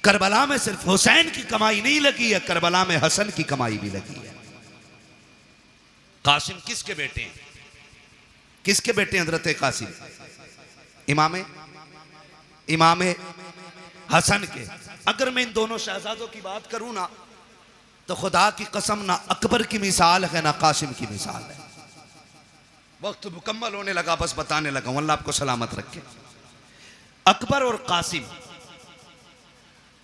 करबला में सिर्फ हुसैन की कमाई नहीं लगी है, करबला में हसन की कमाई भी लगी है। कासिम किसके बेटे हैं? किसके बेटे हजरत कासिम? इमामे हसन के। अगर मैं इन दोनों शहजादों की बात करूं ना, तो खुदा की कसम ना अकबर की मिसाल है ना कासिम की मिसाल है। वक्त मुकम्मल होने लगा, बस बताने लगा हूं, अल्लाह आपको सलामत रखे। अकबर और कासिम,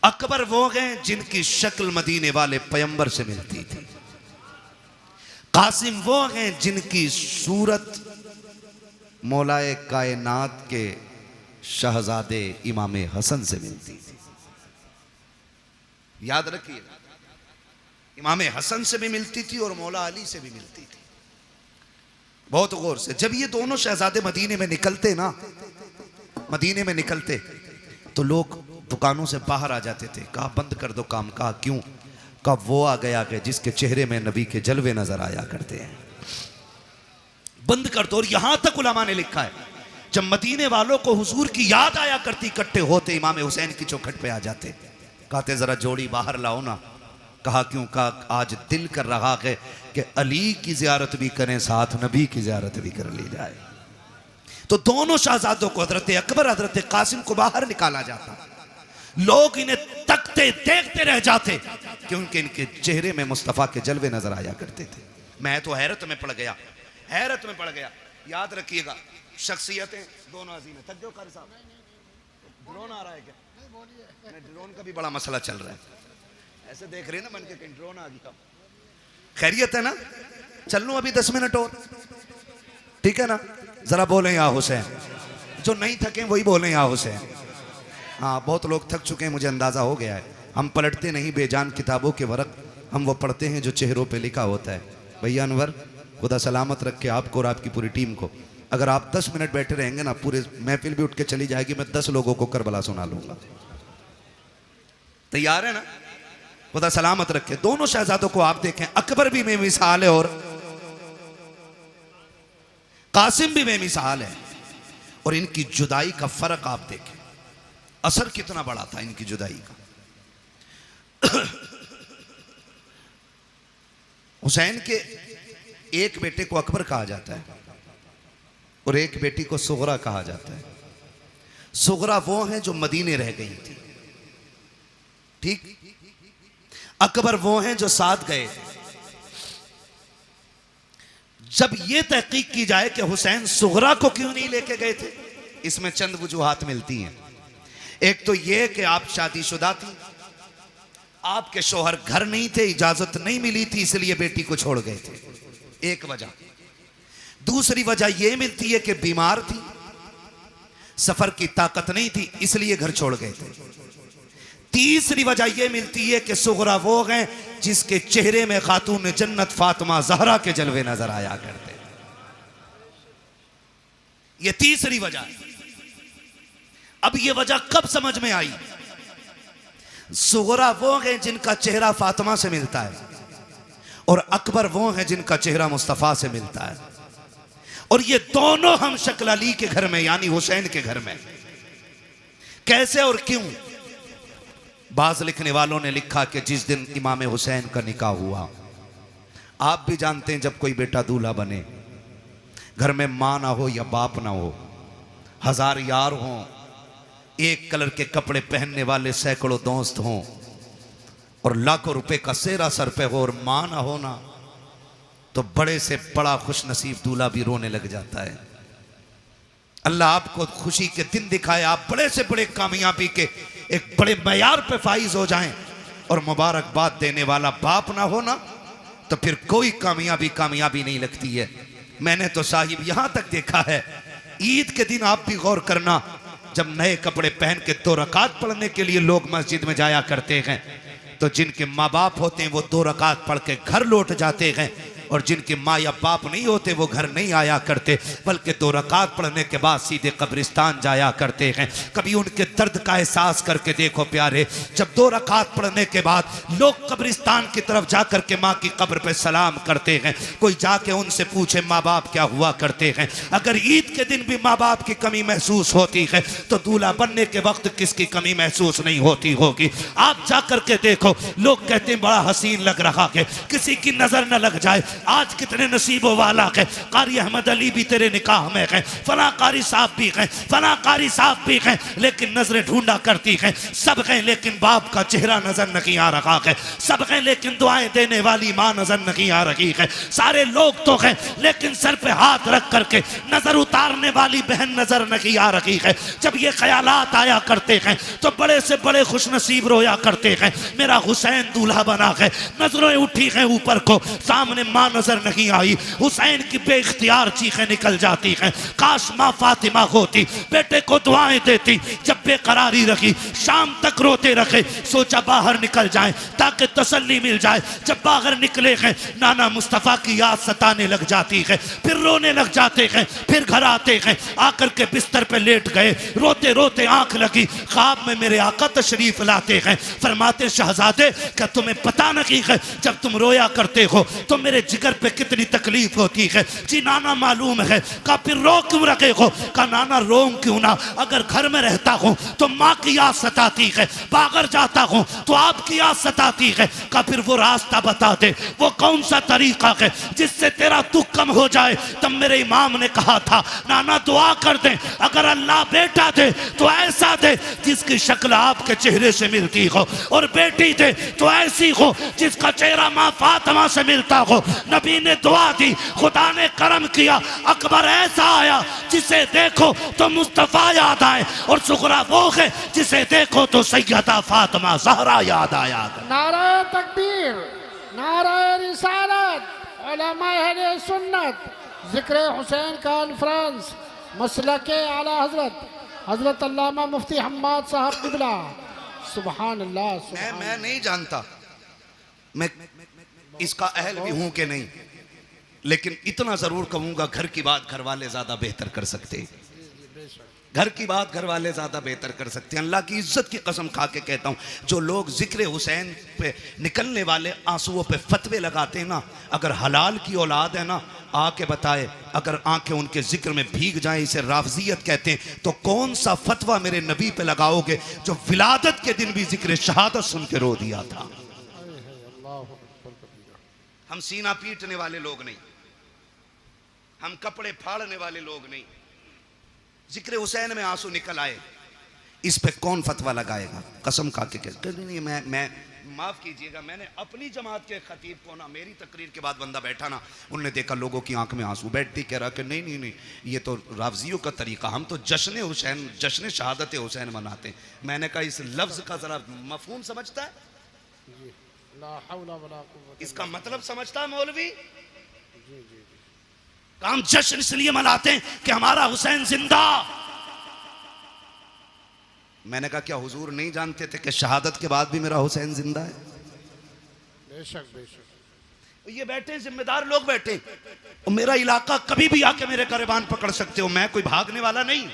अकबर वो हैं जिनकी शक्ल मदीने वाले पैगंबर से मिलती थी, कासिम वो हैं जिनकी सूरत मौलाए कायनात के शहजादे इमाम हसन से मिलती थी। याद रखिए, इमाम हसन से भी मिलती थी और मौला अली से भी मिलती थी। बहुत गौर से, जब ये दोनों शहजादे मदीने में निकलते ना, मदीने में निकलते तो लोग दुकानों से बाहर आ जाते थे। कहा बंद कर दो काम। कहा क्यों? कहा वो आ गया कि जिसके चेहरे में नबी के जलवे नजर आया करते हैं, बंद कर दो। और यहां तक उलमा ने लिखा है जब मदीने वालों को हुजूर की याद आया करती, इकट्ठे होते इमाम हुसैन की चौखट पे आ जाते, कहते जरा जोड़ी बाहर लाओ ना। कहा क्यों? कहा आज दिल कर रहा है कि अली की जियारत भी करें, साथ नबी की जियारत भी कर ली जाए। तो दोनों शहजादों को, हजरत अकबर हजरत कासिम को बाहर निकाला जाता। लोग इन्हें तकते देखते रह जाते क्योंकि इनके चेहरे में मुस्तफा के जलवे नजर आया करते थे। मैं तो हैरत में पड़ गया, हैरत में पड़ गया। याद रखिएगा, शख्सियतें दोनों अजीम है। थक गए कारी साहब? ड्रोन आ रहा है क्या? ड्रोन का भी बड़ा मसला चल रहा है, ऐसे देख रहे हैं ना बन के ड्रोन आ गया। खैरियत है ना? चल लूं अभी 10 मिनट और, ठीक है ना? जरा बोलें या हुसैन। जो नहीं थके वही बोलें या हुसैन। हाँ, बहुत लोग थक चुके हैं, मुझे अंदाजा हो गया है। हम पलटते नहीं बेजान किताबों के वरक, हम वो पढ़ते हैं जो चेहरों पे लिखा होता है। भैया अनवर, खुदा सलामत रखे आपको और आपकी पूरी टीम को। अगर आप 10 मिनट बैठे रहेंगे ना, पूरे महफिल भी उठ के चली जाएगी, मैं 10 लोगों को करबला सुना लूंगा। तैयार है ना? खुदा सलामत रखे। दोनों शहजादों को आप देखें, अकबर भी बेमिसाल है और कासिम भी बेमिसाल है। और इनकी जुदाई का फर्क आप देखें, असर कितना बड़ा था इनकी जुदाई का। हुसैन के एक बेटे को अकबर कहा जाता है और एक बेटी को सुगरा कहा जाता है। सुगरा वो है जो मदीने रह गई थी, ठीक? अकबर वो हैं जो साथ गए। जब यह तहकीक की जाए कि हुसैन सुगरा को क्यों नहीं लेके गए थे, इसमें चंद वजूहात मिलती हैं। एक तो यह कि आप शादीशुदा थी, आपके शौहर घर नहीं थे, इजाजत नहीं मिली थी, इसलिए बेटी को छोड़ गए थे, एक वजह। दूसरी वजह यह मिलती है कि बीमार थी, सफर की ताकत नहीं थी, इसलिए घर छोड़ गए थे। तीसरी वजह यह मिलती है कि सुगरा वो हैं जिसके चेहरे में खातून जन्नत फातिमा ज़हरा के जलवे नजर आया करते। यह तीसरी वजह है। अब यह वजह कब समझ में आई? सुगरा वो हैं जिनका चेहरा फातिमा से मिलता है और अकबर वो हैं जिनका चेहरा मुस्तफा से मिलता है। और ये दोनों हम शक्ल अली के घर में यानी हुसैन के घर में। कैसे और क्यों? बाज लिखने वालों ने लिखा कि जिस दिन इमाम हुसैन का निकाह हुआ, आप भी जानते हैं जब कोई बेटा दूल्हा बने, घर में मां ना हो या बाप ना हो, हजार यार हों, एक कलर के कपड़े पहनने वाले सैकड़ों दोस्त हों, और लाखों रुपए का सेरा सर पे हो और मां ना होना, तो बड़े से बड़ा खुश नसीब दूल्हा भी रोने लग जाता है। अल्लाह आपको खुशी के दिन दिखाए, आप बड़े से बड़े कामयाबी के एक बड़े मयार पे फाइज हो जाएं, और मुबारकबाद देने वाला बाप ना होना, तो फिर कोई कामयाबी नहीं लगती है। मैंने तो साहिब यहां तक देखा है, ईद के दिन आप भी गौर करना, जब नए कपड़े पहन के 2 रकात पढ़ने के लिए लोग मस्जिद में जाया करते हैं, तो जिनके माँ बाप होते हैं वो 2 रकात पढ़ के घर लौट जाते हैं, और जिनके माँ या बाप नहीं होते वो घर नहीं आया करते, बल्कि 2 रकात पढ़ने के बाद सीधे कब्रिस्तान जाया करते हैं। कभी उनके दर्द का एहसास करके देखो प्यारे, जब 2 रकात पढ़ने के बाद लोग कब्रिस्तान की तरफ जाकर के माँ की कब्र पे सलाम करते हैं, कोई जाके उनसे पूछे माँ बाप क्या हुआ करते हैं। अगर ईद के दिन भी माँ बाप की कमी महसूस होती है, तो दूल्हा बनने के वक्त किसकी कमी महसूस नहीं होती होगी। आप जाकर के देखो, लोग कहते हैं बड़ा हसीन लग रहा है, किसी की नजर न लग जाए। आज कितने नसीबों वाला है, कारी अहमद अली भी तेरे निकाह में है, फला कारी साहब भी हैं, फला कारी साहब भी हैं, लेकिन नजरें ढूंढा करती हैं। सब हैं लेकिन बाप का चेहरा नजर नहीं आ रहा है, सब हैं लेकिन दुआएं देने वाली माँ नजर नहीं आ रही है। सारे लोग तो हैं लेकिन सर पे हाथ रख करके नजर उतारने वाली बहन नजर नहीं आ रही है। जब ये ख्यालात आया करते हैं तो बड़े से बड़े खुश नसीब रोया करते हैं, मेरा हुसैन दूल्हा बना है। नजरें उठी हैं ऊपर को, सामने माँ नजर नहीं आई। हुसैन की बेइख्तियार चीखें निकल जाती हैं, काश माँ फातिमा होती, बेटे को दुआएं देती। जब बेकरारी रखी, शाम तक रोते रखे, सोचा बाहर निकल जाएं ताकि तसल्ली मिल जाए। जब बाहर निकले हैं, नाना मुस्तफा की याद सताने लग जाती है, फिर रोने लग जाते हैं। फिर घर आते हैं, आकर के बिस्तर पे लेट गए, रोते रोते आंख लगी, ख्वाब में मेरे आका तशरीफ लाते हैं। फरमाते शहजादे क्या तुम्हें पता नहीं है, जब तुम रोया करते हो तो मेरे जिगर पे कितनी तकलीफ होती है। जी नाना मालूम है। का फिर रो क्यों रखे हो? का नाना रोऊं क्यों ना, अगर घर में रहता हूं तो माँ की याद सताती है, बाहर जाता हूं तो आपकी याद सताती है। का फिर वो रास्ता बता दे, वो कौन सा तरीका है जिससे तेरा दुख कम हो जाए। तब मेरे इमाम ने कहा था नाना दुआ कर दे, अगर अल्लाह बेटा दे तो ऐसा दे जिसकी शक्ल आपके चेहरे से मिलती हो, और बेटी दे तो ऐसी हो जिसका चेहरा माँ फातिमा से मिलता हो। नबी ने दुआ दी, खुदा ने करम किया, अकबर ऐसा आया जिसे देखो तो मुस्तफा याद आए, और सुगरा वो है जिसे देखो तो सैयदा फातिमा ज़हरा याद आया। नारा तकबीर, नारा रिसालत, उलमाए अहले सुन्नत, जिक्र हुसैन कॉन्फ्रेंस, मसलके आला हजरत हजरत अल्लामा मुफ्ती हम्माद साहब किबला। सुभान अल्लाह। मैं नहीं जानता मैं इसका अहल भी हूं कि नहीं, लेकिन इतना जरूर कहूंगा, घर की बात घर वाले ज्यादा बेहतर कर सकते हैं। घर की बात घर वाले ज्यादा बेहतर कर सकते हैं। अल्लाह की इज्जत की कसम खा के कहता हूं, जो लोग जिक्र हुसैन पे निकलने वाले आंसुओं पे फतवे लगाते हैं ना, अगर हलाल की औलाद है ना, आके बताए, अगर आंखें उनके जिक्र में भीग जाएं, इसे राफजियत कहते हैं, तो कौन सा फतवा मेरे नबी पे लगाओगे जो विलादत के दिन भी जिक्र शहादत सुन के रो दिया था। हम सीना पीटने वाले लोग नहीं, हम कपड़े फाड़ने वाले लोग नहीं। जिक्र हुसैन में आंसू निकल आए, इस पे कौन फतवा लगाएगा? कसम खा के कहते नहीं, मैं माफ कीजिएगा, मैंने अपनी जमात के खतीब को ना, मेरी तकरीर के बाद बंदा बैठा ना, उनने देखा लोगों की आंख में आंसू, बैठती कह रहा कि नहीं नहीं नहीं, ये तो राफजियों का तरीका, हम तो जश्न हुसैन, जश्न शहादत हुसैन मनाते हैं। मैंने कहा इस लफ्ज का जरा मफहूम समझता है, इसका मतलब समझता है मौलवी? हम जश्न इसलिए मनाते हैं कि हमारा हुसैन जिंदा। मैंने कहा क्या हुजूर नहीं जानते थे कि शहादत के बाद भी मेरा हुसैन जिंदा है? बेशक बेशक। ये बैठे जिम्मेदार लोग बैठे, और मेरा इलाका कभी भी आके मेरे गिरबान पकड़ सकते हो, मैं कोई भागने वाला नहीं।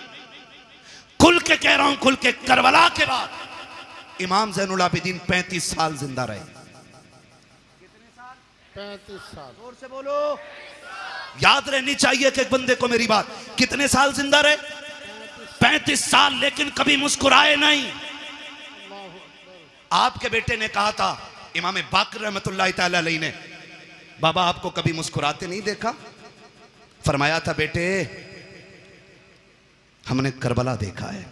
खुल के कह रहा हूं, खुल के, करबला के बाद इमाम ज़ैनुल आबिदीन 35 साल जिंदा रहे। कितने साल? 35 साल। जोर से बोलो, याद रहनी चाहिए कि एक बंदे को मेरी बात। कितने साल जिंदा रहे? 35 साल, लेकिन कभी मुस्कुराए नहीं। आपके बेटे ने कहा था, इमाम बाकर रहमतुल्लाह तआला अलैहि ने, बाबा आपको कभी मुस्कुराते नहीं देखा। फरमाया था बेटे हमने करबला देखा है।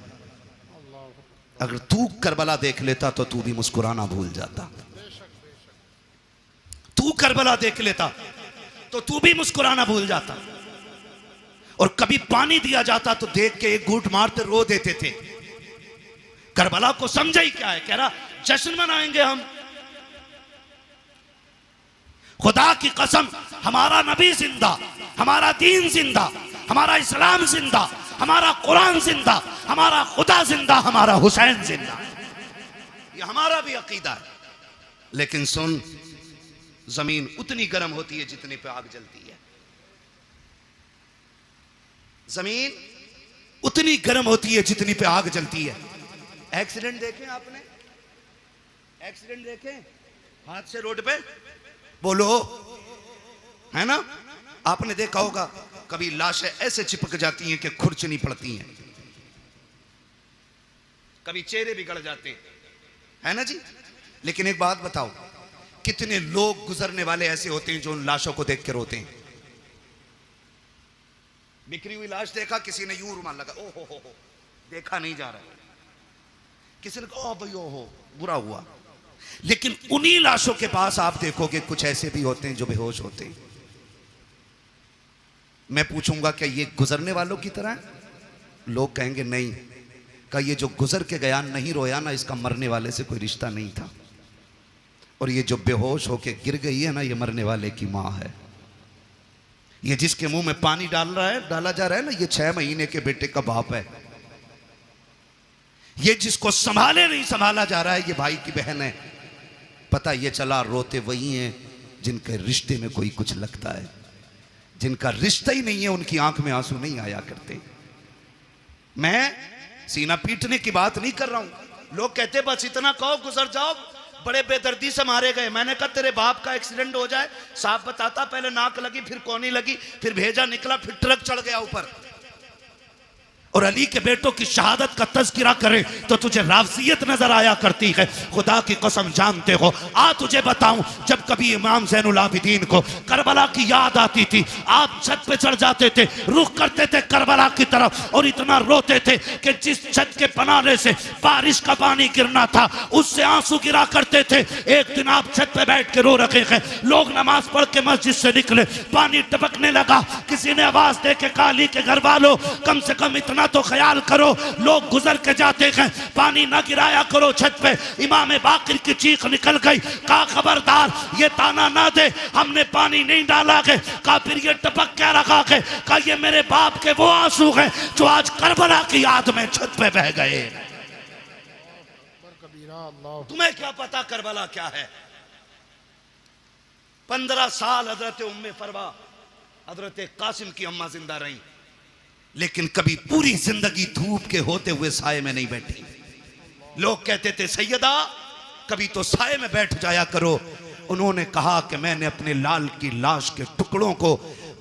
अगर तू करबला देख लेता तो तू भी मुस्कुराना भूल जाता। तू करबला देख लेता तो तू भी मुस्कुराना भूल जाता। और कभी पानी दिया जाता तो देख के एक घूंट मारते रो देते थे। करबला को समझा ही क्या है, कह रहा जश्न मनाएंगे हम। खुदा की कसम, हमारा नबी जिंदा, हमारा दीन जिंदा, हमारा इस्लाम जिंदा, हमारा कुरान जिंदा, हमारा खुदा जिंदा, हमारा हुसैन जिंदा। ये हमारा भी अकीदा है। लेकिन सुन, जमीन उतनी गर्म होती है जितने पे आग जलती है। जमीन उतनी गर्म होती है जितनी पे आग जलती है। एक्सीडेंट देखें आपने? एक्सीडेंट देखें हाथ से रोड पे? बोलो, है ना? आपने देखा होगा कभी लाशें ऐसे चिपक जाती हैं कि खुरचनी पड़ती हैं, कभी चेहरे बिगड़ जाते हैं, है ना जी? लेकिन एक बात बताओ, कितने लोग गुजरने वाले ऐसे होते हैं जो उन लाशों को देख के रोते हैं? बिखरी हुई लाश देखा, किसी ने यूं रुमाल लगा, ओ हो, देखा नहीं जा रहा। किसी ने कहा ओ भाई ओ हो, बुरा हुआ। लेकिन उन्हीं लाशों के पास आप देखोगे कुछ ऐसे भी होते हैं जो बेहोश होते हैं। मैं पूछूंगा क्या ये गुजरने वालों की तरह है? लोग कहेंगे नहीं। का ये जो गुजर के गया नहीं रोया ना, इसका मरने वाले से कोई रिश्ता नहीं था। और ये जो बेहोश होके गिर गई है ना, ये मरने वाले की माँ है। ये जिसके मुंह में पानी डाला जा रहा है ना, ये 6 महीने के बेटे का बाप है। ये जिसको संभाले नहीं संभाला जा रहा है, ये भाई की बहन है। पता ये चला रोते वही हैं जिनके रिश्ते में कोई कुछ लगता है। जिनका रिश्ता ही नहीं है उनकी आंख में आंसू नहीं आया करते। मैं सीना पीटने की बात नहीं कर रहा हूं। लोग कहते बस इतना कहो गुजर जाओ, बड़े बेदर्दी से मारे गए। मैंने कहा तेरे बाप का एक्सीडेंट हो जाए, साहब बताता, पहले नाक लगी, फिर कोनी लगी, फिर भेजा निकला, फिर ट्रक चढ़ गया ऊपर। और अली के बेटों की शहादत का तज़किरा करे तो तुझे राफ़ज़ियत नजर आया करती है। खुदा की कसम जानते हो, आ तुझे बताऊं, जब कभी इमाम ज़ैनुल आबिदीन को करबला की याद आती थी, आप छत पे चढ़ जाते थे, रुख करते थे करबला की तरफ और इतना रोते थे कि जिस छत के पनारे से बारिश का पानी गिरना था उससे आंसू गिरा करते थे। एक दिन आप छत पे बैठ के रो रखे हैं, लोग नमाज पढ़ के मस्जिद से निकले, पानी टपकने लगा। किसी ने आवाज दे के कहा अली के घर वालों, कम से कम इतना तो ख्याल करो, लोग गुजर के जाते हैं, पानी ना गिराया करो छत पे। इमाम बाकिर की चीख निकल गई, कहा खबरदार ये ताना ना दे, हमने पानी नहीं डाला है। कहा फिर ये टपक क्या रखा है? कहा ये मेरे बाप के वो आंसू हैं जो आज करबला की याद में छत पे बह गए। तुम्हें क्या पता करबला क्या है? 15 साल हजरत उम्मे फरवा, हजरत कासिम की अम्मा जिंदा रही, लेकिन कभी पूरी जिंदगी धूप के होते हुए साये में नहीं बैठी। लोग कहते थे सैयदा कभी तो साये में बैठ जाया करो। उन्होंने कहा कि मैंने अपने लाल की लाश के टुकड़ों को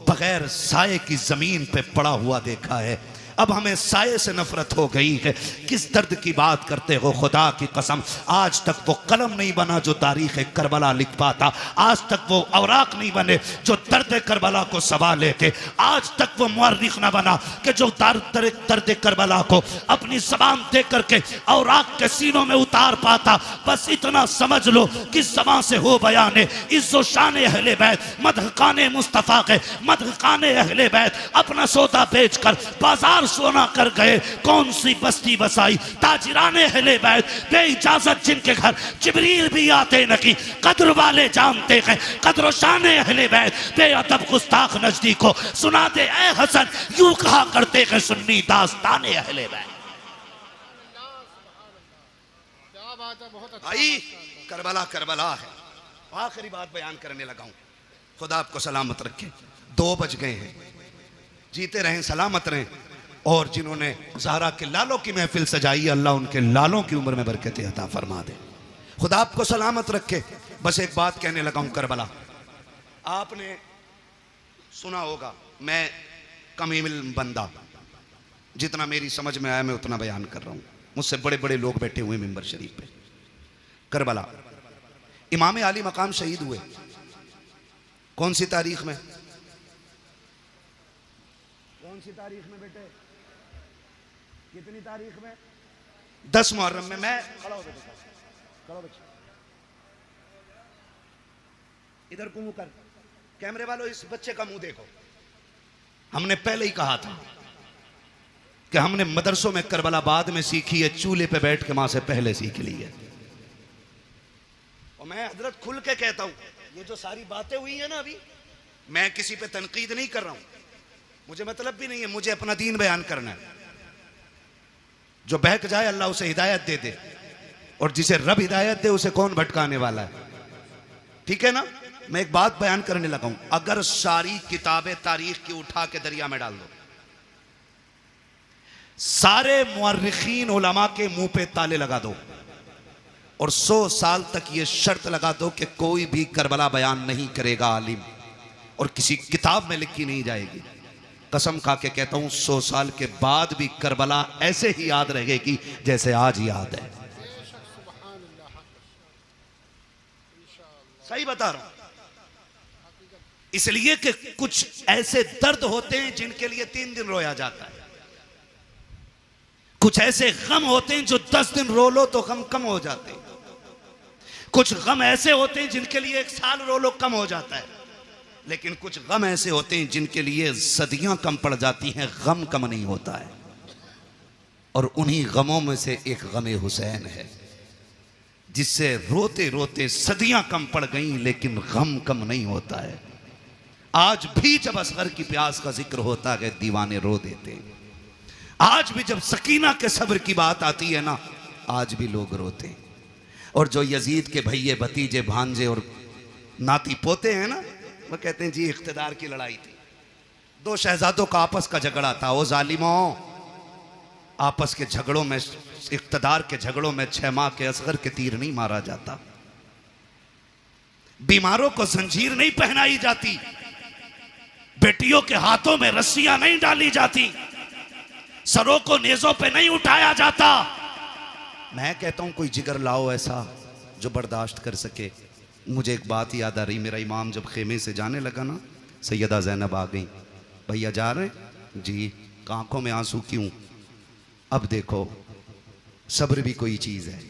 बगैर साये की जमीन पे पड़ा हुआ देखा है। अब हमें साये से नफरत हो गई है। किस दर्द की बात करते हो? खुदा की कसम, आज तक वो कलम नहीं बना जो तारीख करबला लिख पाता। आज तक वो औराक नहीं बने जो दर्द करबला को सवा लेते। आज तक वो मुअर्रिख न बना कि जो दर्द करबला को अपनी ज़बान दे करके औराक के सीनों में उतार पाता। बस इतना समझ लो कि ज़बान से हो बयाने इज़्ज़ो शान अहले बैत, मदहकाने मुस्तफ़ा के मदहकाने अहले बैत अपना सौदा बेच कर बाजार सोना कर गए। कौन सी बस्ती बसाई ताजिराने अहले बैत, बेइजाजत जिनके घर जिब्रील भी आते नहीं। कद्र वाले जानते हैं कद्र शान अहले बैत, बेअदब गुस्ताख नजदीक को सुना दे ए हसन, यूं कहा करते हैं सुन्नी दास्ताने अहले बैत। भाई करबला करबला है। आखिरी बात बयान करने लगा हूं, खुदा आपको सलामत रखे। 2 बज गए हैं, जीते रहें, सलामत रहें। और जिन्होंने ज़हरा के लालों की महफिल सजाई, अल्लाह उनके लालों की उम्र में बरकत अता फरमा दे। खुदा आपको सलामत रखे। बस एक बात कहने लगा हूं, करबला आपने सुना होगा, मैं कमील बंदा, जितना मेरी समझ में आया मैं उतना बयान कर रहा हूं। मुझसे बड़े बड़े लोग बैठे हुए मिंबर शरीफ पे। करबला इमाम आली मकाम शहीद हुए कौन सी तारीख में? कौन सी तारीख में बेटे? कितनी तारीख में? 10 मुहर्रम में। मैं खड़ा हो बेटा, खड़ा हो बेटा, इधर को मुंह कर। कैमरे वालों इस बच्चे का मुंह देखो। हमने पहले ही कहा था कि हमने मदरसों में करबला बाद में सीखी है, चूल्हे पे बैठ के मां से पहले सीख ली है। और मैं हजरत खुल के कहता हूं, ये जो सारी बातें हुई है ना अभी, मैं किसी पे तनकीद नहीं कर रहा हूं, मुझे मतलब भी नहीं है, मुझे अपना दीन बयान करना है। जो बहक जाए अल्लाह उसे हिदायत दे दे, और जिसे रब हिदायत दे उसे कौन भटकाने वाला है। ठीक है ना? मैं एक बात बयान करने लगा हूं, अगर सारी किताबें तारीख की उठा के दरिया में डाल दो, सारे मुअर्रिखीन उलमा के मुंह पे ताले लगा दो, और 100 साल तक ये शर्त लगा दो कि कोई भी करबला बयान नहीं करेगा आलिम, और किसी किताब में लिखी नहीं जाएगी, कसम खा के कहता हूं 100 साल के बाद भी करबला ऐसे ही याद रहेगी जैसे आज याद है। सही बता रहा हूं, इसलिए कि कुछ ऐसे दर्द होते हैं जिनके लिए 3 दिन रोया जाता है, कुछ ऐसे गम होते हैं जो 10 दिन रो लो तो गम कम हो जाते हैं, कुछ गम ऐसे होते हैं जिनके लिए 1 साल रो लो कम हो जाता है, लेकिन कुछ गम ऐसे होते हैं जिनके लिए सदियां कम पड़ जाती हैं, गम कम नहीं होता है। और उन्हीं गमों में से एक गम हुसैन है, जिससे रोते रोते सदियां कम पड़ गईं लेकिन गम कम नहीं होता है। आज भी जब असगर की प्यास का जिक्र होता है दीवाने रो देते हैं, आज भी जब सकीना के सब्र की बात आती है ना, आज भी लोग रोते हैं। और जो यजीद के भैये भतीजे भांजे और नाती पोते हैं ना, वो कहते हैं जी इख्तिदार की लड़ाई थी, 2 शहजादों का आपस का झगड़ा था, वो जालिमों, आपस के झगड़ों में, इख्तिदार के झगड़ों में 6 माह के असगर के तीर नहीं मारा जाता, बीमारों को जंजीर नहीं पहनाई जाती, बेटियों के हाथों में रस्सियां नहीं डाली जाती, सरों को नेजों पे नहीं उठाया जाता। मैं कहता हूं कोई जिगर लाओ ऐसा जो बर्दाश्त कर सके। मुझे एक बात याद आ रही, मेरा इमाम जब खेमे से जाने लगा ना, सैयदा ज़ैनब आ गई, भैया जा रहे हैं जी, आंखों में आंसू क्यों? अब देखो सब्र भी कोई चीज है,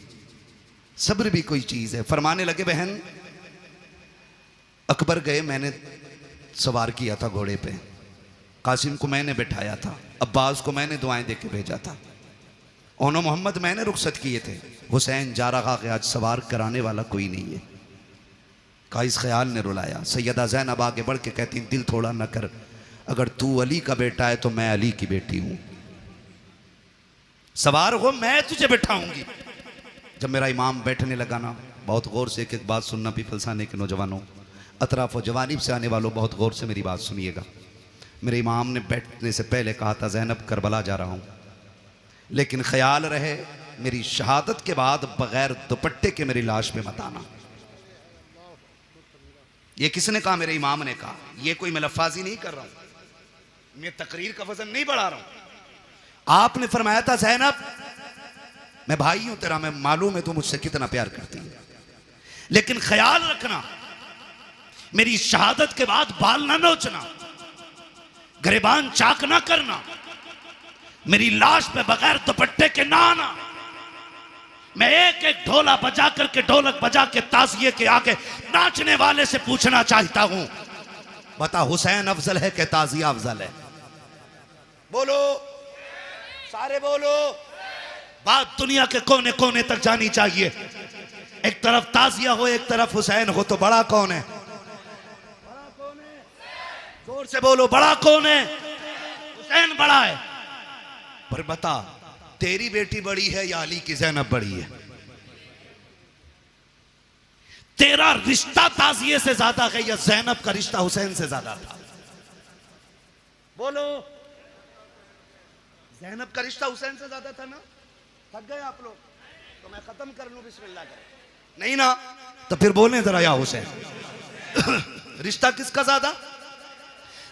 सब्र भी कोई चीज है। फरमाने लगे बहन, अकबर गए, मैंने सवार किया था घोड़े पे, कासिम को मैंने बिठाया था, अब्बास को मैंने दुआएं दे के भेजा था, ओनो मोहम्मद मैंने रुखसत किए थे, हुसैन जा रहा कि आज सवार कराने वाला कोई नहीं है। का इस ख्याल ने रुलाया। सैयदा ज़ैनब आगे बढ़ के कहती, दिल थोड़ा न कर, अगर तू अली का बेटा है तो मैं अली की बेटी हूं, सवार हो मैं तुझे बैठाऊंगी। जब मेरा इमाम बैठने लगा ना, बहुत गौर से एक एक बात सुनना, भी फलसाने के नौजवानों, अतराफ व जवानीब से आने वालों, बहुत गौर से मेरी बात सुनिएगा। मेरे इमाम ने बैठने से पहले कहा था, ज़ैनब करबला जा रहा हूं, लेकिन ख्याल रहे मेरी शहादत के बाद बगैर दुपट्टे के मेरी लाश पे मत आना। ये किसने कहा? मेरे इमाम ने कहा। ये कोई मैं लफ्ज़ी नहीं कर रहा हूं, मैं तकरीर का वजन नहीं बढ़ा रहा हूं। आपने फरमाया था, ज़ैनब मैं भाई हूं तेरा, मैं मालूम है तू मुझसे कितना प्यार करती है, लेकिन ख्याल रखना मेरी शहादत के बाद बाल ना नोचना, गिरबान चाक ना करना, मेरी लाश पे बगैर दुपट्टे के ना आना। मैं एक एक ढोला बजा करके, ढोलक बजा के ताज़िये के आगे नाचने वाले से पूछना चाहता हूं, बता हुसैन अफजल है कि ताज़िया अफजल है? बोलो, सारे बोलो। बात दुनिया के कोने कोने तक जानी चाहिए। एक तरफ ताज़िया हो, एक तरफ हुसैन हो, तो बड़ा कौन है? बड़ा कौन है? जोर से बोलो, बड़ा कौन है? हुसैन बड़ा है। पर बता, तेरी बेटी बड़ी है या अली की ज़ैनब बड़ी है? तेरा रिश्ता ताज़िये से ज्यादा है या ज़ैनब का रिश्ता हुसैन से ज्यादा था? बोलो। ज़ैनब का रिश्ता हुसैन से ज्यादा था ना? थक गए आप लोग? तो मैं खत्म कर लूं, बिस्मिल्लाह कर। नहीं ना, तो फिर बोलें जरा या हुसैन। रिश्ता किसका ज्यादा?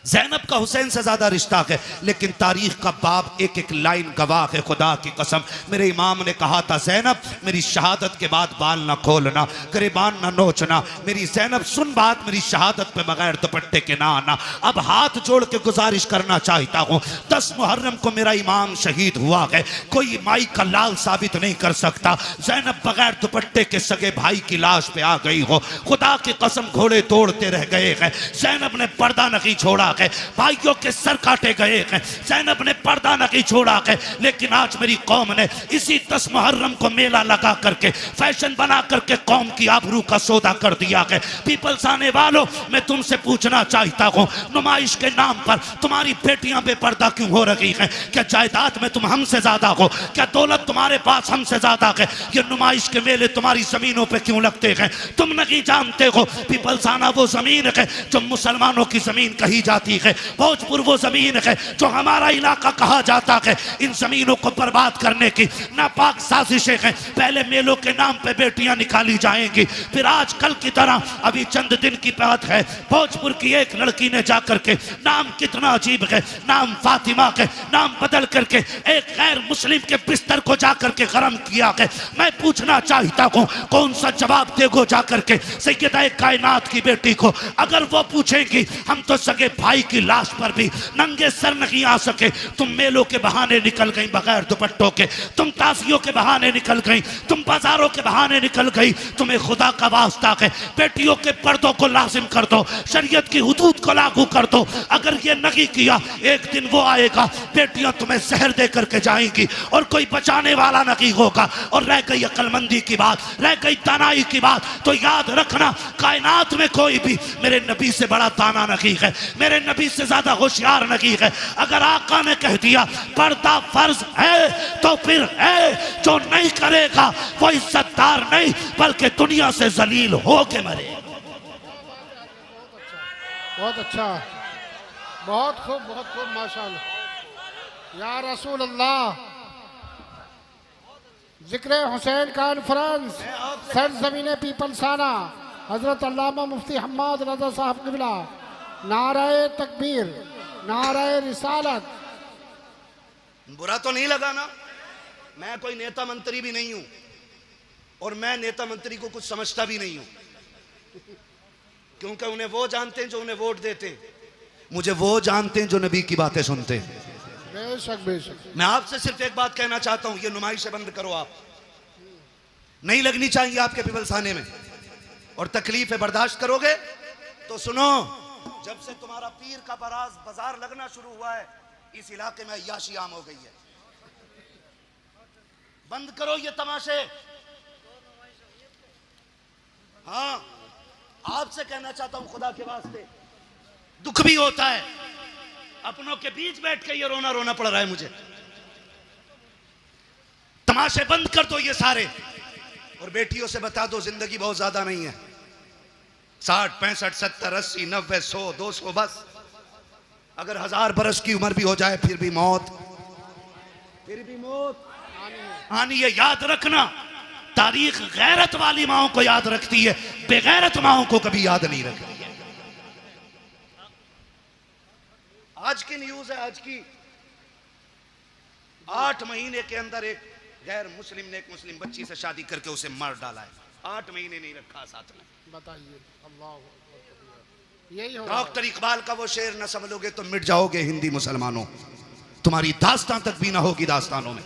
ज़ैनब का हुसैन से ज्यादा रिश्ता है, लेकिन तारीख का बाब एक एक लाइन गवाह है। खुदा की कसम, मेरे इमाम ने कहा था ज़ैनब मेरी शहादत के बाद बाल ना खोलना, गिरेबान ना नोचना। मेरी ज़ैनब सुन बात, मेरी शहादत पे बगैर दुपट्टे के ना आना। अब हाथ जोड़ के गुजारिश करना चाहता हूँ, 10 मुहर्रम को मेरा इमाम शहीद हुआ है, कोई माई का लाल साबित नहीं कर सकता। ज़ैनब बगैर दुपट्टे के सगे भाई की लाश पे आ गई हो। खुदा की कसम घोड़े तोड़ते रह गए हैं, ज़ैनब ने पर्दा नहीं छोड़ा है, भाइयों के सर काटे गए हैं, ज़ैनब ने पर्दा नहीं छोड़ा है। लेकिन आज मेरी कौम ने इसी 10 मुहर्रम को मेला लगा करके फैशन बना करके कौम की आबरू का सौदा कर दिया है। पीपल्स आने वालों, मैं तुमसे पूछना चाहता हूँ, नुमाइश के नाम पर तुम्हारी बेटियां बेपर्दा क्यों हो रही हैं? क्या जायदाद में तुम हमसे ज्यादा हो? क्या दौलत तुम्हारे पास हमसे ज्यादा है? ये नुमाइश के मेले तुम्हारी जमीनों पे क्यों लगते हैं? तुम नहीं जानते हो पीपल्साना वो जमीन है जो मुसलमानों की जमीन कही जाती है, भोजपुर वो जमीन है जो हमारा इलाका कहा जाता है। इन जमीनों को बर्बाद करने की नापाक साजिशें हैं। पहले मेलों के नाम पे बेटियां निकाली जाएंगी, फिर आज कल की तरह अभी चंद दिन की बात है, भोजपुर की एक लड़की ने जाकर के, नाम कितना अजीब है, नाम फातिमा के, नाम बदल करके एक गैर मुस्लिम के बिस्तर को जाकर के गरम किया है। मैं पूछना चाहता हूँ, कौन सा जवाब देगो जाकर के सैयदा कायनात की बेटी को? अगर वो पूछेंगी हम तो सगे भाई की लाश पर भी नंगे सर नहीं आ सके। तुम मेलों के बहाने निकल गई बगैर दुपट्टों के, तुम ताजियों के बहाने निकल गई, तुम बाजारों के बहाने निकल गई। तुम्हें खुदा का वास्ता है, बेटियों के पर्दों को लाजिम कर दो, शरीयत की हुदूद को लागू कर दो। अगर ये नहीं किया, एक दिन वो आएगा, बेटियां तुम्हें जहर दे करके जाएंगी और कोई बचाने वाला नहीं होगा। और रह गई अक्लमंदी की बात, रह गई दानाई की बात, तो याद रखना कायनात में कोई भी मेरे नबी से बड़ा दाना नहीं है, मेरे नबी से ज्यादा होशियार नहीं है। अगर आका ने कह दिया पर्दा फर्ज है तो फिर है, जो नहीं करेगा वो इज्जतदार नहीं बल्कि दुनिया से जलील हो के मरे। बहुत अच्छा, बहुत खूब माशाअल्लाह। या रसूल अल्लाह, जिक्र हुसैन कॉन्फ्रेंस सरजमीन पीपलसाना, हजरत अल्लामा मुफ्ती हम्माद रजा साहब किबला, नाराए तकबीर, नाराए रिसालत। बुरा तो नहीं लगा ना? मैं कोई नेता मंत्री भी नहीं हूं और मैं नेता मंत्री को कुछ समझता भी नहीं हूं, क्योंकि उन्हें वो जानते हैं जो उन्हें वोट देते हैं, मुझे वो जानते हैं जो नबी की बातें सुनते हैं। बेशक बेशक। मैं आपसे सिर्फ एक बात कहना चाहता हूं, ये नुमाइशें बंद करो। आप नहीं लगनी चाहिए आपके पीपलसाने में, और तकलीफें बर्दाश्त करोगे तो सुनो, जब से तुम्हारा पीर का बाजार लगना शुरू हुआ है, इस इलाके में अय्याशी आम हो गई है। बंद करो ये तमाशे। हाँ, आपसे कहना चाहता हूं, खुदा के वास्ते दुख भी होता है, अपनों के बीच बैठ के ये रोना रोना पड़ रहा है मुझे। तमाशे बंद कर दो ये सारे, और बेटियों से बता दो जिंदगी बहुत ज्यादा नहीं है, 60, 65, 70, 80, 90, 100, 200, बस। अगर 1000 बरस की उम्र भी हो जाए फिर भी मौत आनी है। याद रखना, तारीख गैरत वाली माओं को याद रखती है, बेगैरत माओं को कभी याद नहीं रखती है। आज की न्यूज है, आज की 8 महीने के अंदर एक गैर मुस्लिम ने एक मुस्लिम बच्ची से शादी करके उसे मार डाला है। 8 महीने नहीं रखा साथ में। बताइए, अल्लाह यही हो। डॉक्टर इकबाल का वो शेर न समझोगे तो मिट जाओगे हिंदी मुसलमानों, तुम्हारी दास्तान तक भी ना होगी दास्तानों में।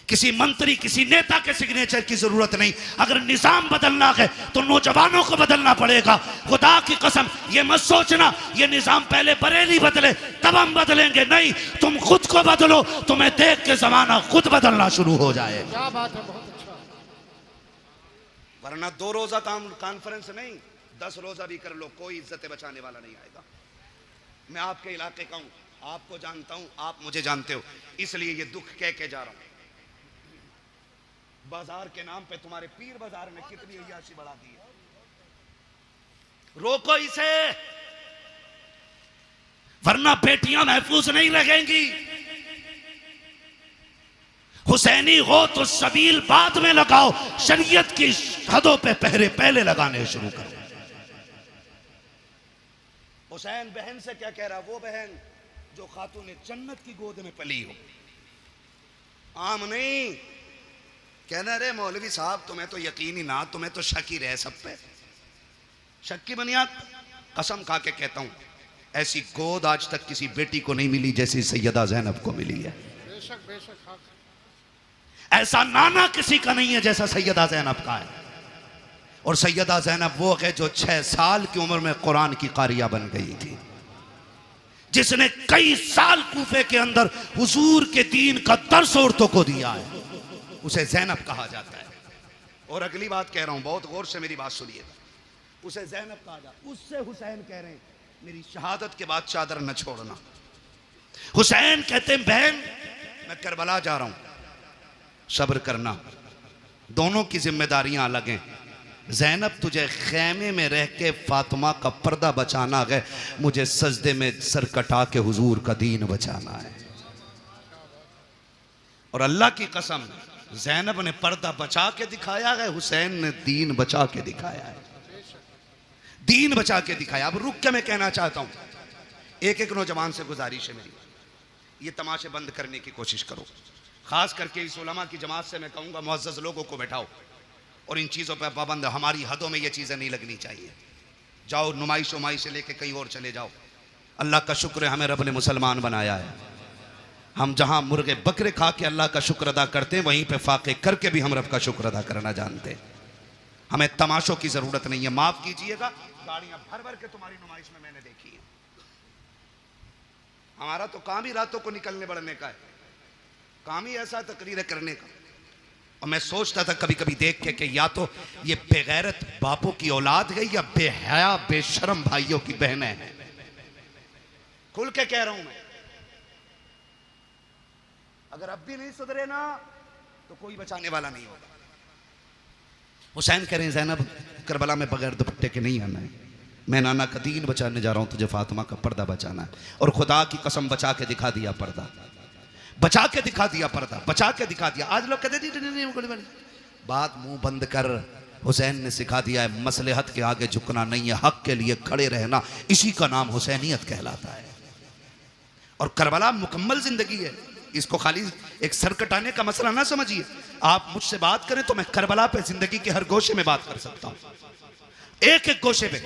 किसी मंत्री, किसी नेता के सिग्नेचर की जरूरत नहीं। अगर निजाम बदलना है तो नौजवानों को बदलना पड़ेगा। खुदा की कसम, ये मत सोचना ये निजाम पहले बरेली बदले तब हम बदलेंगे, नहीं, तुम खुद को बदलो, तुम्हें देख के जमाना खुद बदलना शुरू हो जाए। क्या बात है, बहुत अच्छा। वरना 2 रोजा कॉन्फ्रेंस नहीं, 10 रोजा भी कर लो, कोई इज्जत बचाने वाला नहीं आएगा। मैं आपके इलाके का हूं, आपको जानता हूं, आप मुझे जानते हो, इसलिए ये दुख कह के जा रहा हूं। बाजार के नाम पे तुम्हारे पीर बाजार ने कितनी अय्याशी बढ़ा दी है। रोको इसे, वरना बेटियां महफूज नहीं रहेंगी। हुसैनी हो तो सबील बाद में लगाओ, शरीयत की हदों पे पहरे पहले लगाने शुरू करो। हुसैन बहन से क्या कह रहा, वो बहन जो खातून जन्नत की गोद में पली हो, आम नहीं। कहना रे मौलवी साहब तुम्हें तो यकीन ही ना, तुम्हें तो शक ही रहे सब पे, शक की बुनियाद। कसम खा के कहता हूं ऐसी गोद आज तक किसी बेटी को नहीं मिली जैसी सैयदा ज़ैनब को मिली है। बेशक बेशक हक। ऐसा नाना किसी का नहीं है जैसा सैयदा ज़ैनब का है। और सैयदा ज़ैनब वो है जो 6 साल की उम्र में कुरान की कारिया बन गई थी, जिसने कई साल कूफे के अंदर हुजूर के दीन का दर्स औरतों को दिया है, उसे ज़ैनब कहा जाता है। और अगली बात कह रहा हूं, बहुत गौर से मेरी बात सुनिएगा, उसे ज़ैनब कहा जाता। उससे हुसैन कह रहे हैं मेरी शहादत के बाद चादर न छोड़ना। हुसैन कहते हैं बहन मैं करबला जा रहा हूं, सब्र करना, दोनों की जिम्मेदारियां अलग हैं। ज़ैनब तुझे खेमे में रह के फातिमा का पर्दा बचाना है, मुझे सजदे में सर कटा के हुजूर का दीन बचाना है। और अल्लाह की कसम ज़ैनब ने पर्दा बचा के दिखाया है, हुसैन ने दीन बचा के दिखाया है, दीन बचा के दिखाया। अब रुक के मैं कहना चाहता हूं, एक एक नौजवान से गुजारिश है मेरी, ये तमाशे बंद करने की कोशिश करो। खास करके इस उलमा की जमात से मैं कहूंगा मुअज़्ज़ज़ लोगों को बैठाओ और इन चीज़ों पर पाबंद, हमारी हदों में ये चीज़ें नहीं लगनी चाहिए। जाओ नुमाइश उमाइश से लेके कहीं और चले जाओ। अल्लाह का शुक्र है हमें रब ने मुसलमान बनाया है। हम जहाँ मुर्गे बकरे खा के अल्लाह का शुक्र अदा करते हैं, वहीं पे फाके करके भी हम रब का शुक्र अदा करना जानते हैं। हमें तमाशों की ज़रूरत नहीं है। माफ़ कीजिएगा, गाड़ियाँ भर भर के तुम्हारी नुमाइश में मैंने देखी है। हमारा तो काम ही रातों को निकलने बढ़ने का है, काम ही ऐसा तकरीर करने का। और मैं सोचता था कभी कभी देख के कि या तो ये बेगैरत बापों की औलाद है या बेहया बेशरम भाइयों की बहनें हैं। खुल के कह रहा हूं मैं, अगर अब भी नहीं सुधरे ना तो कोई बचाने वाला नहीं होगा। हुसैन कह रहे हैं ज़ैनब करबला में बगैर दुपट्टे के नहीं आना है, मैं नाना का दीन बचाने जा रहा हूं, तुझे फातिमा का पर्दा बचाना है। और खुदा की कसम बचा के दिखा दिया पर्दा, बचा के दिखा दिया पर्दा, बचा के दिखा दिया। आज लोग कहते नहीं, बात मुंह बंद कर। हुसैन ने सिखा दिया है मसलहत के आगे झुकना नहीं है, हक के लिए खड़े रहना, इसी का नाम हुसैनियत कहलाता है। और करबला मुकम्मल जिंदगी है, इसको खाली एक सर कटाने का मसला ना समझिए। आप मुझसे बात करें तो मैं करबला पे जिंदगी के हर गोशे में बात कर सकता हूं, एक एक गोशे पे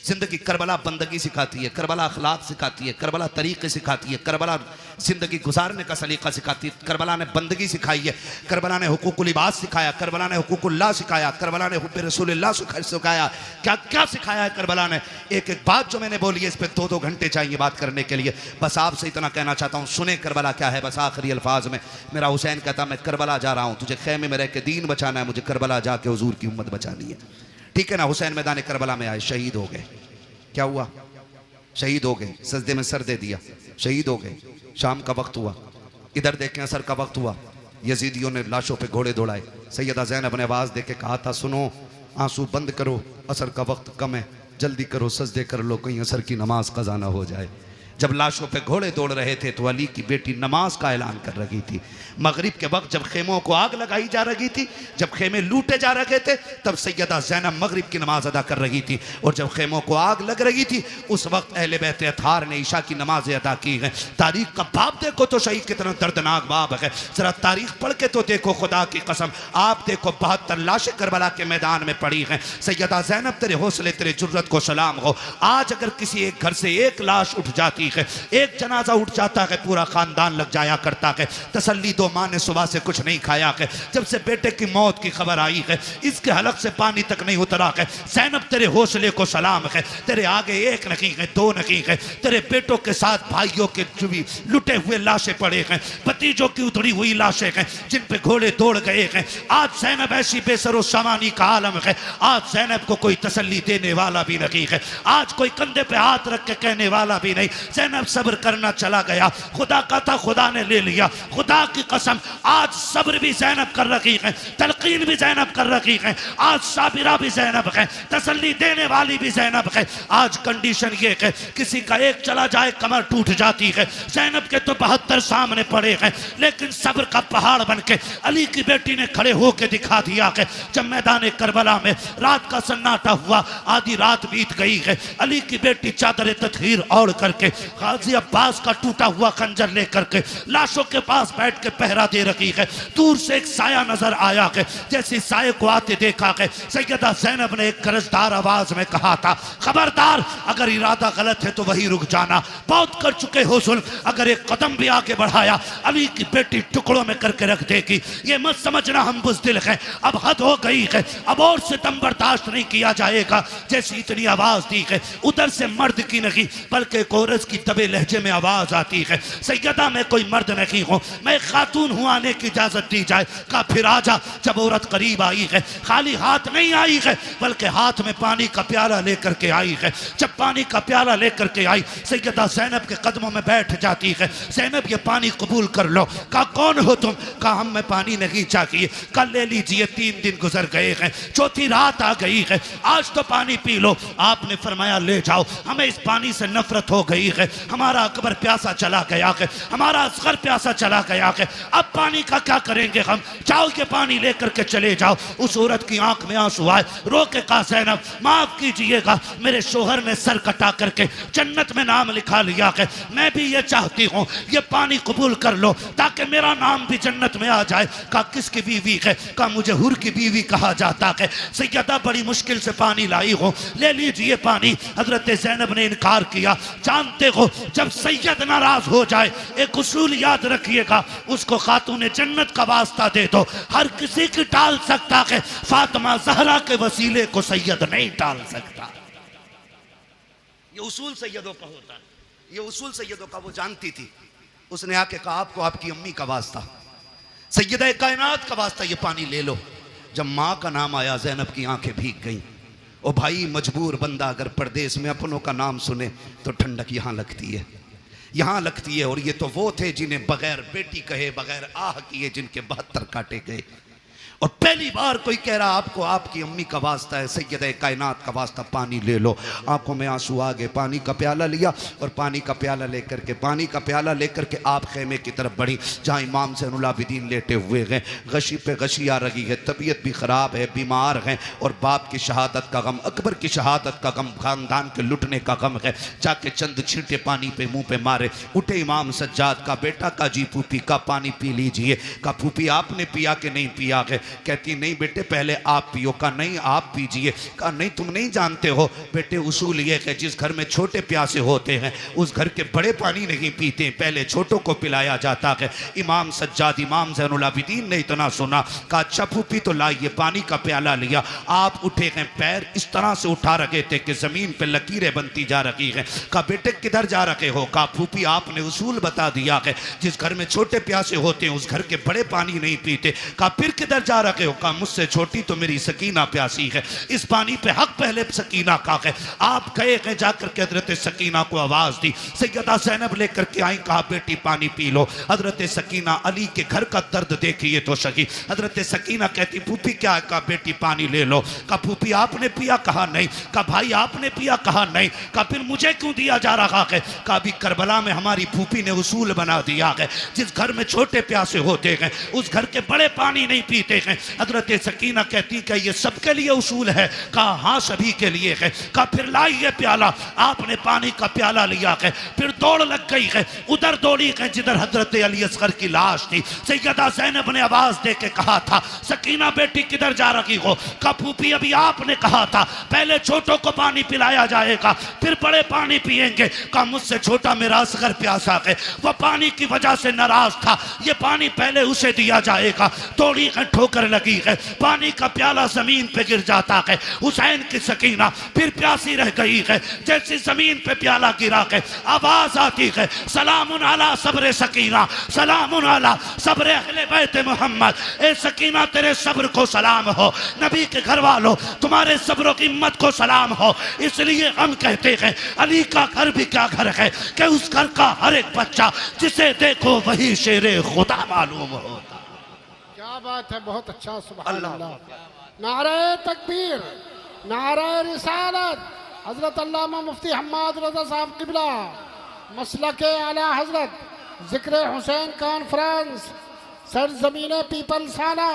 जिंदगी। करबला बंदगी सिखाती है, करबला अखलाक सिखाती है, करबला तरीके सिखाती है, करबला जिंदगी गुजारने का सलीका सिखाती है। करबला ने बंदगी सिखाई है, करबला ने हुकूकुल इबाद सिखाया, करबला ने हुकूकुल्लाह सिखाया, करबला ने हुब्बे रसूलुल्लाह सिखाया, क्या क्या सिखाया है करबला ने। एक एक बात जो मैंने बोली है इस पर 2-2 घंटे चाहिए बात करने के लिए। बस आपसे इतना कहना चाहता हूँ, सुने करबला क्या है। बस आखिरी अल्फाज में मेरा हुसैन कहता मैं करबला जा रहा हूँ, तुझे खेमे में रह के दीन बचाना है, मुझे करबला जाके हुजूर की उम्मत बचानी है। ठीक है ना। हुसैन मैदान करबला में आए, शहीद हो गए। क्या हुआ? शहीद हो गए, सजदे में सर दे दिया, शहीद हो गए। शाम का वक्त हुआ, इधर देखें असर का वक्त हुआ, यजीदियों ने लाशों पे घोड़े दौड़ाए। सैयदा ज़ैनब ने आवाज़ दे के कहा था सुनो, आंसू बंद करो, असर का वक्त कम है, जल्दी करो, सजदे कर लो, कहीं असर की नमाज कज़ा ना हो जाए। जब लाशों पे घोड़े दौड़ रहे थे तो अली की बेटी नमाज का ऐलान कर रही थी। मगरिब के वक्त जब खेमों को आग लगाई जा रही थी, जब खेमे लूटे जा रहे थे, तब सैयदा ज़ैनब मगरिब की नमाज अदा कर रही थी। और जब खेमों को आग लग रही थी उस वक्त अहले बैत अतार ने ईशा की नमाज अदा की है। तारीख का बाप देखो तो शहीद कितना दर्दनाक बाप है, जरा तारीख पढ़ के तो देखो, खुदा की कसम आप देखो 72 लाशें करबला के मैदान में पड़ी हैं। सैयदा ज़ैनब तेरे हौसले तेरे जुर्रत को सलाम हो। आज अगर किसी एक घर से एक लाश उठ जाती है, एक जनाजा उठ जाता है, पूरा खानदान लग जाया करता है। तसल्ली दो, माँ ने सुबह से कुछ नहीं खाया है, जब से बेटे की मौत की खबर आई है इसके हलक से पानी तक नहीं उतरा है। ज़ैनब तेरे हौसले को सलाम है, तेरे आगे एक नहीं है, 2 नहीं है, तेरे बेटों के साथ भाइयों के लुटे हुए लाशें पड़े हैं, भतीजों की उधड़ी हुई लाशें हैं जिन पे घोड़े दौड़ गए हैं। आज ज़ैनब ऐसी बेसरो सामानी का आलम है, आज ज़ैनब को कोई तसल्ली देने वाला भी नहीं है, आज कोई कंधे पे हाथ रख के कहने वाला भी नहीं। ज़ैनब सब्र करना चला गया। खुदा का था, खुदा ने ले लिया। खुदा की कसम आज सब्र भी ज़ैनब कर रही है, तलकीन भी ज़ैनब कर रही है, आज साबिरा भी ज़ैनब है, तसल्ली देने वाली भी ज़ैनब है। आज कंडीशन ये है किसी का एक चला जाए कमर टूट जाती है, ज़ैनब के तो 72 सामने पड़े हैं, लेकिन सब्र का पहाड़ बन के अली की बेटी ने खड़े होकर दिखा दिया है। जब मैदान करबला में रात का सन्नाटा हुआ, आधी रात बीत गई है, अली की बेटी चादर तत्हीर ओढ़ करके गाजी अब्बास का टूटा हुआ खंजर लेकर के लाशों के पास बैठ के पहरा दे रही है। दूर से एक साया नजर आया है, जैसे साये को आते देखा है, सैयदा ज़ैनब ने एक गरजदार आवाज में कहा था, खबरदार अगर इरादा गलत है तो वही रुक जाना, बहुत कर चुके हो जुल्म, अगर एक कदम भी आगे बढ़ाया अली की बेटी टुकड़ों में करके रख देगी। ये मत समझना हम बुज़दिल हैं, अब हद हो गई है, अब और सितम बर्दाश्त नहीं किया जाएगा। जैसी इतनी आवाज दी है, उधर से मर्द की नहीं बल्कि एक औरत की दबे लहजे में आवाज आती है, सैयदा मैं कोई मर्द नहीं हूँ, मैं खातून हूँ, आने की इजाजत दी जाए। कहा फिर आजा। जब औरत करीब आई है, खाली हाथ नहीं आई है बल्कि हाथ में पानी का प्याला लेकर के आई है। जब पानी का प्याला लेकर के आई, सैयदा ज़ैनब के कदमों में बैठ जाती है। ज़ैनब ये पानी कबूल कर लो। कहा कौन हो तुम? कहा हम में पानी नहीं चाहिए, कल ले लीजिए, 3 दिन गुजर गए हैं, चौथी रात आ गई है, आज तो पानी पी लो। आपने फरमाया ले जाओ, हमें इस पानी से नफरत हो गई है, हमारा अकबर प्यासा चला गया है, हमारा असगर प्यासा चला गया है, अब पानी का क्या करेंगे हम, जाओ के पानी लेकर के चले जाओ। उस औरत की आंख में आंसू आए, रो के कहा ज़ैनब माफ कीजिएगा, मेरे शोहर ने सर कटा करके जन्नत में नाम लिखा लिया है, मैं भी ये चाहती हूँ ये पानी कबूल कर लो ताकि मेरा नाम भी जन्नत में आ जाए। कहा किसकी बीवी है? कहा मुझे हुर की बीवी कहा जाता है। सैयदा बड़ी मुश्किल से पानी लाई हो, ले लीजिए पानी। हजरत ज़ैनब ने इनकार किया। जानते हो जब सैयद नाराज हो जाए एक उसूल याद रखिएगा, उसको खातून जन्नत का वास्ता दे दो, हर किसी की टाल सकता है, फातिमा ज़हरा के वसीले को सैयद नहीं टाल सकता। ये उसूल सैयदों का होता है, ये उसूल सैयदों का वो जानती थी। उसने आके कहा आपको आपकी अम्मी का वास्ता, सैयदा कायनात का वास्ता ये पानी ले लो। जब माँ का नाम आया ज़ैनब की आंखें भीग गईं। ओ भाई मजबूर बंदा अगर परदेश में अपनों का नाम सुने तो ठंडक यहाँ लगती है, यहाँ लगती है। और ये तो वो थे जिन्हें बगैर बेटी कहे बगैर आह किए जिनके 72 काटे गए, और पहली बार कोई कह रहा आपको आपकी अम्मी का वास्ता है, सैयदा कायनात का वास्ता पानी ले लो। आंखों में आंसू आ गए, पानी का प्याला लिया और पानी का प्याला लेकर के आप खेमे की तरफ बढ़ी जहाँ इमाम ज़ैनुल आबिदीन लेटे हुए हैं। गशी पे गशी आ रही है, तबीयत भी ख़राब है, बीमार हैं और बाप की शहादत का गम, अकबर की शहादत का गम, ख़ानदान के लुटने का गम है। जाके चंद छींटे पानी पे मुँह पे मारे। उठे इमाम सज्जाद का बेटा का जी फूफी का पानी पी लीजिए। का फूफी आपने पिया कि नहीं पिया है? कहती नहीं बेटे पहले आप पियो। का नहीं आप पीजिए। का नहीं तुम नहीं जानते हो बेटे, उसूल ये है जिस घर में छोटे प्यासे होते हैं उस घर के बड़े पानी नहीं पीते, पहले छोटों को पिलाया जाता है। इमाम सज्जाद इमाम ज़ैनुल आबिदीन ने इतना सुना, कहा अच्छा फूफी तो लाइए। पानी का प्याला लिया। आप उठे हैं, पैर इस तरह से उठा रखे थे कि जमीन पे लकीरें बनती जा रही हैं। कहा बेटे किधर जा रखे हो? कहा फूफी आपने उसूल बता दिया है जिस घर में छोटे प्यासे होते हैं उस घर के बड़े पानी नहीं पीते। कहा फिर किधर जा रखे हो? कहा मुझसे छोटी तो मेरी सकीना प्यासी है, इस पानी पे हक पहले सकीना का है। आप गए हैं, जाकर के हजरत सकीना को आवाज दी। सैयदा ज़ैनब लेकर के आई, कहा बेटी पानी पी लो। हजरत सकीना अली के घर का दर्द देखिए तो सही। हजरत सकीना कहती फूफी क्या है? कहा बेटी पानी ले लो। कहा फूफी आपने पिया? कहा नहीं। कहा भाई आपने पिया? कहा नहीं। कहा फिर मुझे क्यों दिया जा रहा है? कहा अभी करबला में हमारी फूफी ने उसूल बना दिया है जिस घर में छोटे प्यासे होते हैं उस घर के बड़े पानी नहीं पीते हैं। हजरत सकीना कहती कि ये सबके लिए उसूल है? कहा हाँ सभी के लिए है। कहा फिर लाइए प्याला। आपने पानी का प्याला लिया है। फिर दौड़ लग गई है, उधर दौड़ी है जिधर हजरत अली असगर की लाश थी। सैयदा ज़ैनब ने आवाज दे के कहा था सकीना बेटी किधर जा रही हो? कहा फूफी अभी आपने कहा था पहले छोटों को पानी पिलाया जाएगा फिर बड़े पानी पिएंगे। कहा मुझसे छोटा मेरा असगर प्यासा है, वह पानी की वजह से नाराज था, ये पानी पहले उसे दिया जाएगा। दौड़ी है, ठोकर होकर लगी है। पानी का प्याला जमीन पे गिर जाता है। हुसैन की सकीना फिर प्यासी रह गई है। जैसे जमीन पे प्याला गिरा है आवाज आती है, सलामुन अला सब्र सकीना, सलामुन अला सब्र अहले बैत मोहम्मद। ए सकीना तेरे सब्र को सलाम हो, नबी के घर वालों तुम्हारे सब्र की हिम्मत को सलाम हो। इसलिए हम कहते हैं अली का घर भी क्या घर है कि उस घर का हर एक बच्चा जिसे देखो वही शेरे खुदा मालूम होता। क्या बात है, बहुत अच्छा, सुभान अल्लाह। नारे तकबीर, नारे रिसालत, हजरत अल्लामा मुफ्ती हम्माद रज़ा साहब किबला, मसलके आला हजरत, जिक्र हुसैन कॉन्फ्रेंस, सरजमीन पीपल साना।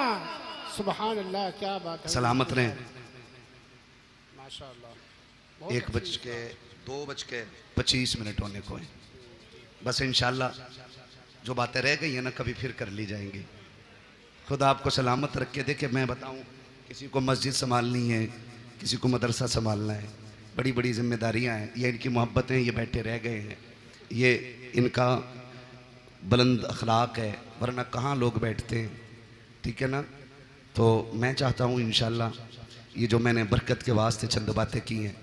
सुभान अल्लाह, क्या बात है। सलामत रहें। माशाअल्लाह। 1:02:25 होने को है। बस इंशाल्लाह जो बातें रह गई हैं ना कभी फिर कर ली जाएंगी। खुदा आपको सलामत रख के देखे। मैं बताऊं, किसी को मस्जिद संभालनी है, किसी को मदरसा संभालना है, बड़ी बड़ी जिम्मेदारियां हैं। ये इनकी मोहब्बतें, ये बैठे रह गए हैं, ये इनका बुलंद अखलाक है, वरना कहाँ लोग बैठते हैं। ठीक है ना। तो मैं चाहता हूँ इंशाल्लाह ये जो मैंने बरकत के वास्ते चंद बातें की हैं,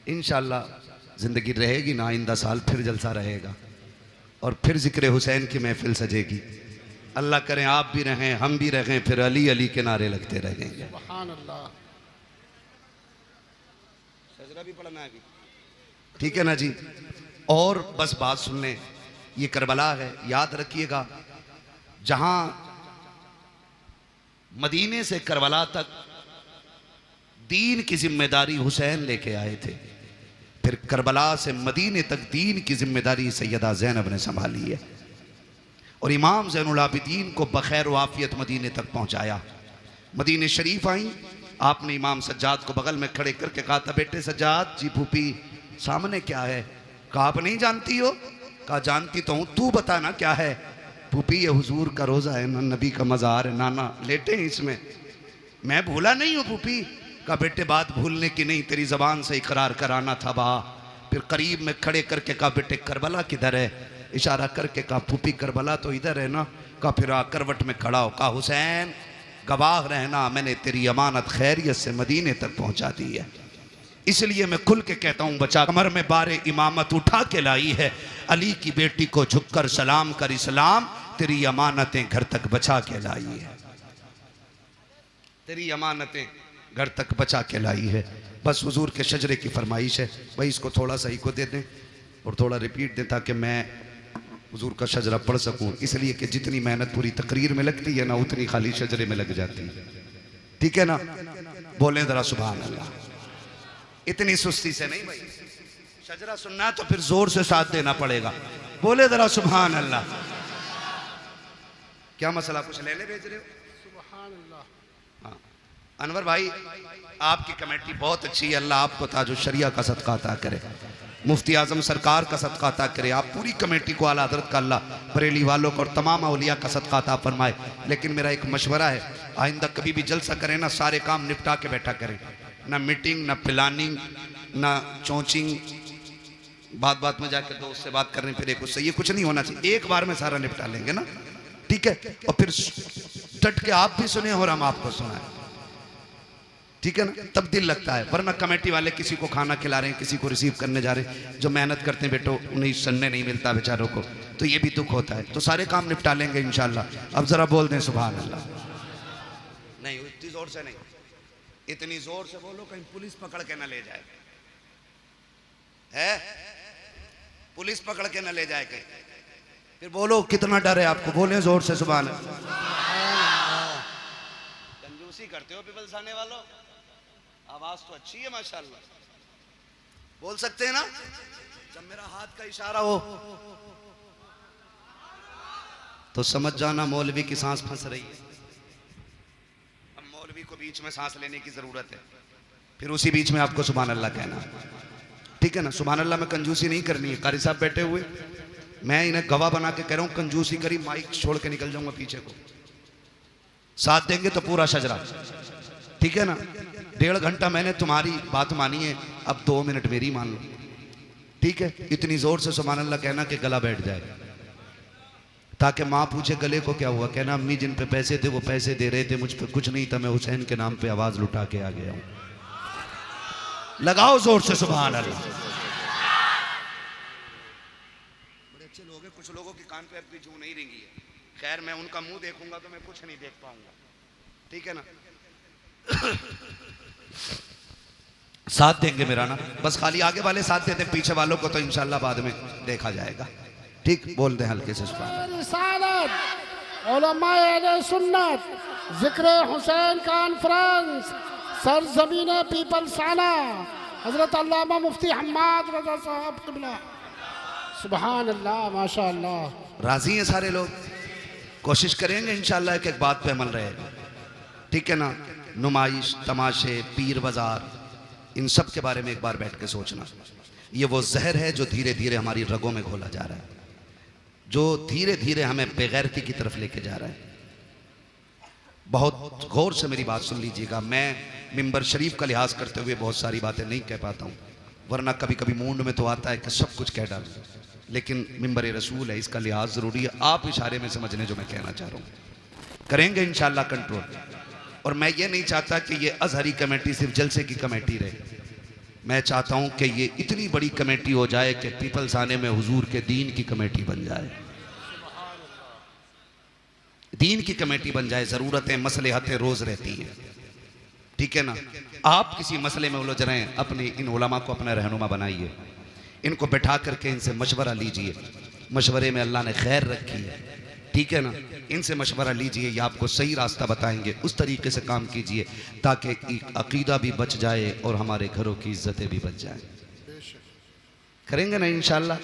इंशाल्लाह ज़िंदगी रहेगी ना, आइंदा साल फिर जलसा रहेगा और फिर ज़िक्र हुसैन की महफिल सजेगी। अल्लाह करें आप भी रहें, हम भी रहें, फिर अली अली के नारे लगते रहेंगे। सुभान अल्लाह। सजरा भी पढ़ना है। ठीक है ना जी। और बस बात सुन लें, ये करबला है, याद रखिएगा। जहां मदीने से करबला तक दीन की जिम्मेदारी हुसैन लेके आए थे, फिर करबला से मदीने तक दीन की जिम्मेदारी सैयदा ज़ैनब ने संभाली है और इमाम ज़ैनुल आबिदीन को बखैर वाफियत मदीने तक पहुंचाया। मदीने शरीफ आई, आपने इमाम सज्जाद को बगल में खड़े करके कहा था, बेटे सज्जाद जी, फूफी सामने क्या है? कहा आप नहीं जानती हो? कहा जानती तो हूँ, तू बता ना क्या है? फूफी ये हुजूर का रोज़ा है ना, नबी का मज़ार है, नाना लेटे हैं इसमें। मैं भूला नहीं हूँ फूफी। कहा बेटे बात भूलने की नहीं, तेरी ज़बान से इकरार कराना था बा। फिर करीब में खड़े करके कहा बेटे करबला किधर है? इशारा करके कहा फूफी करबला तो इधर है ना। कहा फिर करवट में खड़ा हो, कहा हुसैन गवाह रहना, मैंने तेरी अमानत खैरियत से मदीने तक पहुंचा दी है। इसलिए मैं खुल के कहता हूं, बचा कमर में बारे इमामत उठा के लाई है, अली की बेटी को झुककर सलाम कर इस्लाम, तेरी अमानतें घर तक बचा के लाई है, तेरी अमानतें घर तक बचा के लाई है। बस हुजूर के शजरे की फरमाइश है भाई, इसको थोड़ा सा इको दे दें और थोड़ा रिपीट दें ताकि मैं हुजूर का शजरा पढ़ सकूं। इसलिए कि जितनी मेहनत पूरी तकरीर में लगती है ना, उतनी खाली शजरे में लग जाती है। ठीक है ना। बोलें जरा सुभान अल्लाह। इतनी सुस्ती से नहीं भाई, शजरा सुनना है तो फिर जोर से साथ देना पड़ेगा। बोले जरा सुभान अल्लाह। क्या मसला, कुछ ले भेज रहे हो? सुभान अल्लाह। हाँ अनवर भाई, आपकी कमेटी बहुत अच्छी है, अल्लाह आपको ताजो शरिया का सदका अता करे, मुफ्ती आजम सरकार का सदका अता करे। आप पूरी कमेटी को आला हज़रत का अल्लाह बरेली वालों को और तमाम औलिया का सदका अता फरमाए। लेकिन मेरा एक मशवरा है, आइंदा कभी भी जलसा करें ना, सारे काम निपटा के बैठा करें, ना मीटिंग, ना प्लानिंग, ना चोचिंग, बात बात में जाकर दोस्त से बात करने फिर एक उससे, ये कुछ नहीं होना चाहिए। एक बार में सारा निपटा लेंगे ना, ठीक है। और फिर डट के आप भी सुने और हम आपको सुनाएं, ठीक है ना, तब दिल लगता है। वरना कमेटी वाले किसी को खाना खिला रहे हैं, किसी को रिसीव करने जा रहे हैं, जो मेहनत करते हैं बेटो उन्हें सुनने नहीं मिलता बेचारों को, तो ये भी दुख होता है। तो सारे काम निपटा लेंगे इंशाल्लाह। अब जरा बोल दें सुभान अल्लाह। नहीं इतनी जोर से नहीं, इतनी जोर से बोलो कहीं पुलिस पकड़ के ना ले जाए, है पुलिस पकड़ के ना ले जाए कहीं। फिर बोलो कितना डर है आपको, बोले जोर से सुभान अल्लाह। कंजूसी करते हो पीपल्स आने वालों, आवाज तो अच्छी है माशाल्लाह, बोल सकते हैं ना। जब मेरा हाथ का इशारा हो तो समझ जाना मौलवी की सांस फंस रही है। अब मौलवी को बीच में सांस लेने की जरूरत है, फिर उसी बीच में आपको सुभान अल्लाह कहना, ठीक है ना। सुभान अल्लाह में कंजूसी नहीं करनी है। कारी साहब बैठे हुए, मैं इन्हें गवाह बना के कह रहा हूं, कंजूसी करी माइक छोड़ के निकल जाऊंगा पीछे को। साथ देंगे तो पूरा शजरा, ठीक है ना। 1.5 घंटा मैंने तुम्हारी बात मानी है, अब 2 मिनट मेरी मान लो, ठीक है। इतनी जोर से सुभान अल्लाह कहना कि गला बैठ जाए, ताकि माँ पूछे गले को क्या हुआ, कहना अम्मी जिन पे पैसे थे वो पैसे दे रहे थे, मुझ पे कुछ नहीं था, मैं हुसैन के नाम पे आवाज लुटा के आ गया हूं। लगाओ जोर से सुभान अल्लाह। बड़े अच्छे लोग हैं, कुछ लोगों के कान पे अपनी जू नहीं रेंगी है। खैर मैं उनका मुंह देखूंगा तो मैं कुछ नहीं देख पाऊंगा, ठीक है ना। साथ देंगे मेरा ना, बस खाली आगे वाले साथ देते, पीछे वालों को तो इंशाल्लाह बाद में देखा जाएगा। ठीक, बोल दे हल्के से रिसालत उलमाए अहले सुन्नत जिक्र हुसैन कॉन्फ्रेंस सरजमीन पीपलसाना हजरत अल्लामा मुफ्ती हम्माद रजा साहब क़िबला। सुभान अल्लाह, माशाअल्लाह। राजी हैं सारे लोग? कोशिश करेंगे इंशाल्लाह एक एक बात पे अमल रहेगा, ठीक है ना। नुमाइश, तमाशे, पीर बाजार, इन सब के बारे में एक बार बैठ के सोचना। ये वो जहर है जो धीरे धीरे हमारी रगों में घोला जा रहा है, जो धीरे धीरे हमें बेगैरती की तरफ लेके जा रहा है। बहुत गौर से मेरी बात सुन लीजिएगा। मैं मिंबर शरीफ का लिहाज करते हुए बहुत सारी बातें नहीं कह पाता हूँ, वरना कभी कभी मूड में तो आता है कि सब कुछ कह डालूं, लेकिन मिंबर रसूल है, इसका लिहाज ज़रूरी है। आप इशारे में समझ लें जो मैं कहना चाह रहा हूँ। करेंगे इंशाल्लाह कंट्रोल। और मैं ये नहीं चाहता कि ये अजहरी कमेटी सिर्फ जलसे की कमेटी रहे, मैं चाहता हूँ कि ये इतनी बड़ी कमेटी हो जाए कि पीपलसाने में हुजूर के दीन की कमेटी बन जाए, दीन की कमेटी बन जाए। ज़रूरतें, मसलहतें रोज़ रहती हैं, ठीक है ना। आप किसी मसले में उलझ रहे हैं, अपने इन उलमा को अपना रहनुमा बनाइए, इनको बैठा करके इनसे मशवरा लीजिए। मशवरे में अल्लाह ने खैर रखी है, ठीक है ना। इनसे मशवरा लीजिए, ये आपको सही रास्ता बताएंगे, उस तरीके से काम कीजिए ताकि अकीदा भी बच जाए और हमारे घरों की इज्जतें भी बच जाएं। करेंगे ना इंशाल्लाह,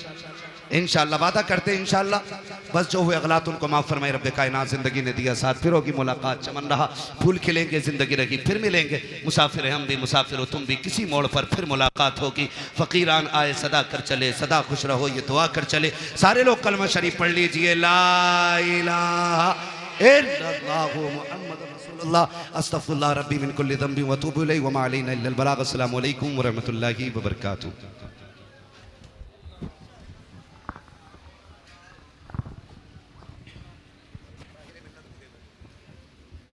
इंशाल्लाह वादा करते हैं इंशाल्लाह। बस जो हुए अगलात उनको माफ़ फरमाए रब्बे कायनात। ज़िंदगी ने दिया साथ, फिर होगी मुलाकात, चमन रहा फूल खिलेंगे, ज़िंदगी रही फिर मिलेंगे। मुसाफिर हम भी, मुसाफिर हो तुम भी, किसी मोड़ पर फिर मुलाकात होगी। फ़कीरान आए सदा कर चले, सदा खुश रहो ये दुआ कर चले। सारे लोग कलमा शरीफ पढ़ लीजिए, ला इलाहा इल्लल्लाहु मुहम्मदुर रसूलुल्लाह अस्तगफिरुल्लाह रब्बी मिन कुल्ली ज़ंबि व अतूबु इलैहि व मा अलैना इल्लल बलाग। अस्सलामु अलैकुम व रहमतुल्लाहि व बरकातुहू।